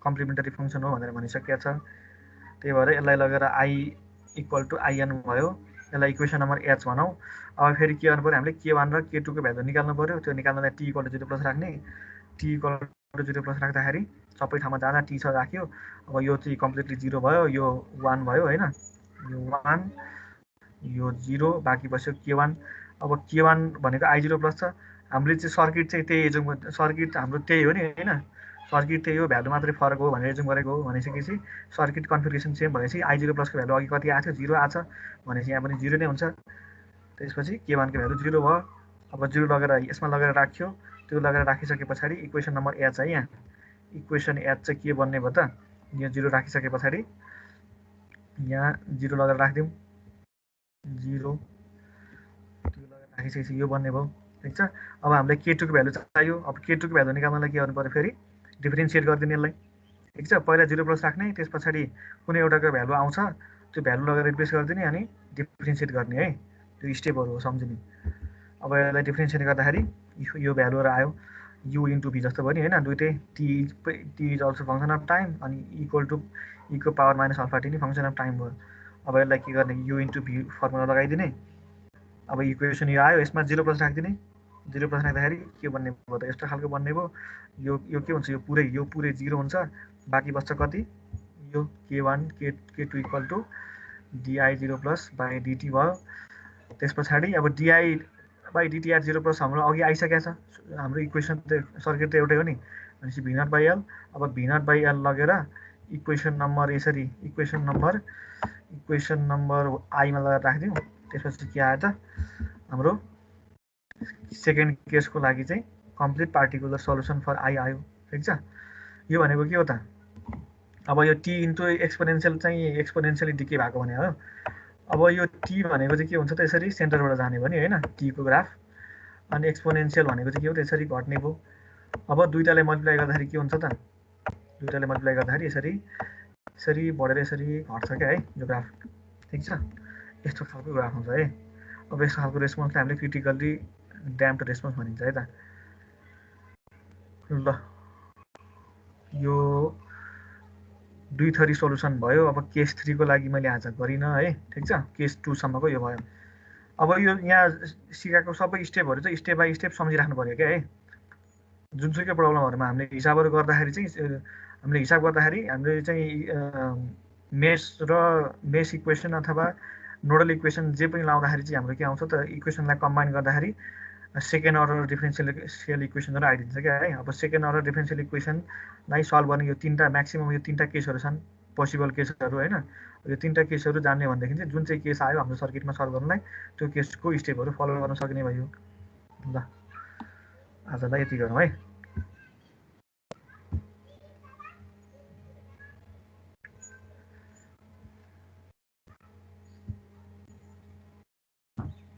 कम्प्लिमेन्टरी फङ्सन हो भनेर भनिसकेको छ। त्यही भएर यसलाई लगेर आई इक्वल टु आइएन भयो, यसलाई इक्वेसन नम्बर एच भनौँ। अब फेरि के गर्नु पऱ्यो, हामीले K1 र K2 को भ्यालु निकाल्नु पऱ्यो। त्यो निकाल्नलाई टी इक्वल टु 0 प्लस राख्ने, टी इक्वल टु 0 प्लस राख्दाखेरि सबै ठाउँमा जाँदा टी छ राख्यो। अब यो चाहिँ कम्प्लिटली 0 भयो, यो 1 भयो होइन, यो 1 यो 0 बाँकी बस्यो K1। अब K1 भनेको I0 प्लस छ, हामीले चाहिँ सर्किट चाहिँ त्यही एजुम, सर्किट हाम्रो त्यही हो नि होइन, सर्किट त्यही हो, भ्यालु मात्रै फरक हो भनेर एजुम गरेको हो भनेपछि सर्किट कन्फिगरेसन सेम भनेपछि I0 प्लसको भ्यालु अघि कति आएको थियो, 0 आएको छ भनेपछि यहाँ पनि 0 नै हुन्छ। त्यसपछि K1 को भ्यालु 0 भयो। अब 0 लगेर यसमा लगेर राख्यो, त्यो लगेर राखिसके पछाडि इक्वेसन नम्बर एच है, यहाँ इक्वेसन एच चाहिँ के बन्ने भयो त, यहाँ 0 राखिसके पछाडि यहाँ 0 लगेर राखिदिउँ, 0 त्यो लगेर राखिसकेपछि यो बन्ने भयो, ठिक छ। अब हामीलाई K2 को भ्यालु चाहियो। अब K2 को भ्यालु निकाल्नलाई के गर्नु पऱ्यो, फेरि डिफ्रेन्सिएट गरिदिने यसलाई, ठिक छ। पहिला 0 प्लस राख्ने, त्यस पछाडि कुनै एउटाको भ्यालु आउँछ त्यो भ्यालु लगेर रिप्लेस गरिदिने अनि डिफ्रेन्सिएट गर्ने है, त्यो स्टेपहरू हो सम्झिने। अब यसलाई डिफ्रेन्सिएट गर्दाखेरि यो भ्यालुहरू आयो, यु इन्टु भी जस्तो भयो नि होइन, दुइटै T is also function of time अनि इक्वल टु ईको पावर माइनस अल्फा टी नि फङ्सन अफ टाइम भयो। अब यसलाई के गर्ने, यु इन्टु भी फर्मुला लगाइदिने। अब इक्वेसन यो आयो, यसमा 0 प्लस राखिदिने, 0 प्लस राख्दाखेरि के बन्ने भयो त, यस्तो खालको बन्ने भयो। यो के हुन्छ, यो पुरै 0 हुन्छ, बाँकी बस्छ कति, यो K1 K2 equal to DI0 plus by DT भयो। त्यस पछाडि अब DI by DT at 0 plus हाम्रो अघि आइसकेको छ, हाम्रो इक्वेसन त सर्किट त एउटै हो नि भनेपछि V0 बाई एल। अब V0 बाई एल लगेर इक्वेसन नम्बर यसरी इक्वेसन नम्बर आईमा लगेर राखिदिउँ। त्यसपछि के आयो त, हाम्रो सेकेन्ड केसको लागि चाहिँ complete particular solution for I आयो, ठिक छ। यो भनेको के हो त, अब यो टी इन्टु एक्सपोनेन्सियल चाहिँ एक्सपोनेन्सियली डिके भएको भने हो। अब यो टी भनेको चाहिँ के हुन्छ त यसरी सेन्टरबाट जाने भने होइन टीको ग्राफ, अनि एक्सपोनेन्सियल भनेको चाहिँ के हो त यसरी घट्ने भयो। अब दुईटालाई मल्टिप्लाई गर्दाखेरि के हुन्छ त, दुईटाले मल्टिप्लाई गर्दाखेरि यसरी यसरी बढेर यसरी घट्छ क्या है यो ग्राफ, ठिक छ। यस्तो खालको ग्राफ हुन्छ है। अब यस्तो खालको रेस्पोन्सलाई हामीले क्रिटिकल्ली ड्याम्प्ड रेस्पोन्स भनिन्छ है त। ल यो 2 थरी सोल्युसन भयो। अब केस 3 को लागि मैले आज गरिनँ है, ठिक छ। केस 2 सम्मको यो भयो। अब यो यहाँ सिकाएको सबै स्टेपहरू चाहिँ स्टेप बाई स्टेप सम्झिराख्नु पर्यो क्या है। जुनसुकै प्रब्लमहरूमा हामीले हिसाबहरू गर्दाखेरि चाहिँ हामीले हिसाब गर्दाखेरि हामीले चाहिँ मेस इक्वेसन अथवा नोडल इक्वेसन जे पनि लाउँदाखेरि चाहिँ हाम्रो के आउँछ त, इक्वेसनलाई कम्बाइन गर्दाखेरि सेकेन्ड अर्डर डिफरेन्सियल इक्वेसनहरू आइदिन्छ क्या है। अब सेकेन्ड अर्डर डिफरेन्सियल इक्वेसनलाई सल्भ गर्ने यो 3टा म्याक्सिमम यो 3टा केसहरू छन्, पोसिबल केसहरू होइन। यो 3टा केसहरू जान्ने भनेदेखि चाहिँ जुन चाहिँ केस आयो हाम्रो सर्किटमा सल्भ गर्नलाई त्यो केसको स्टेपहरू फलो गर्न सक्ने भयो। ल आजलाई यति गरौँ है।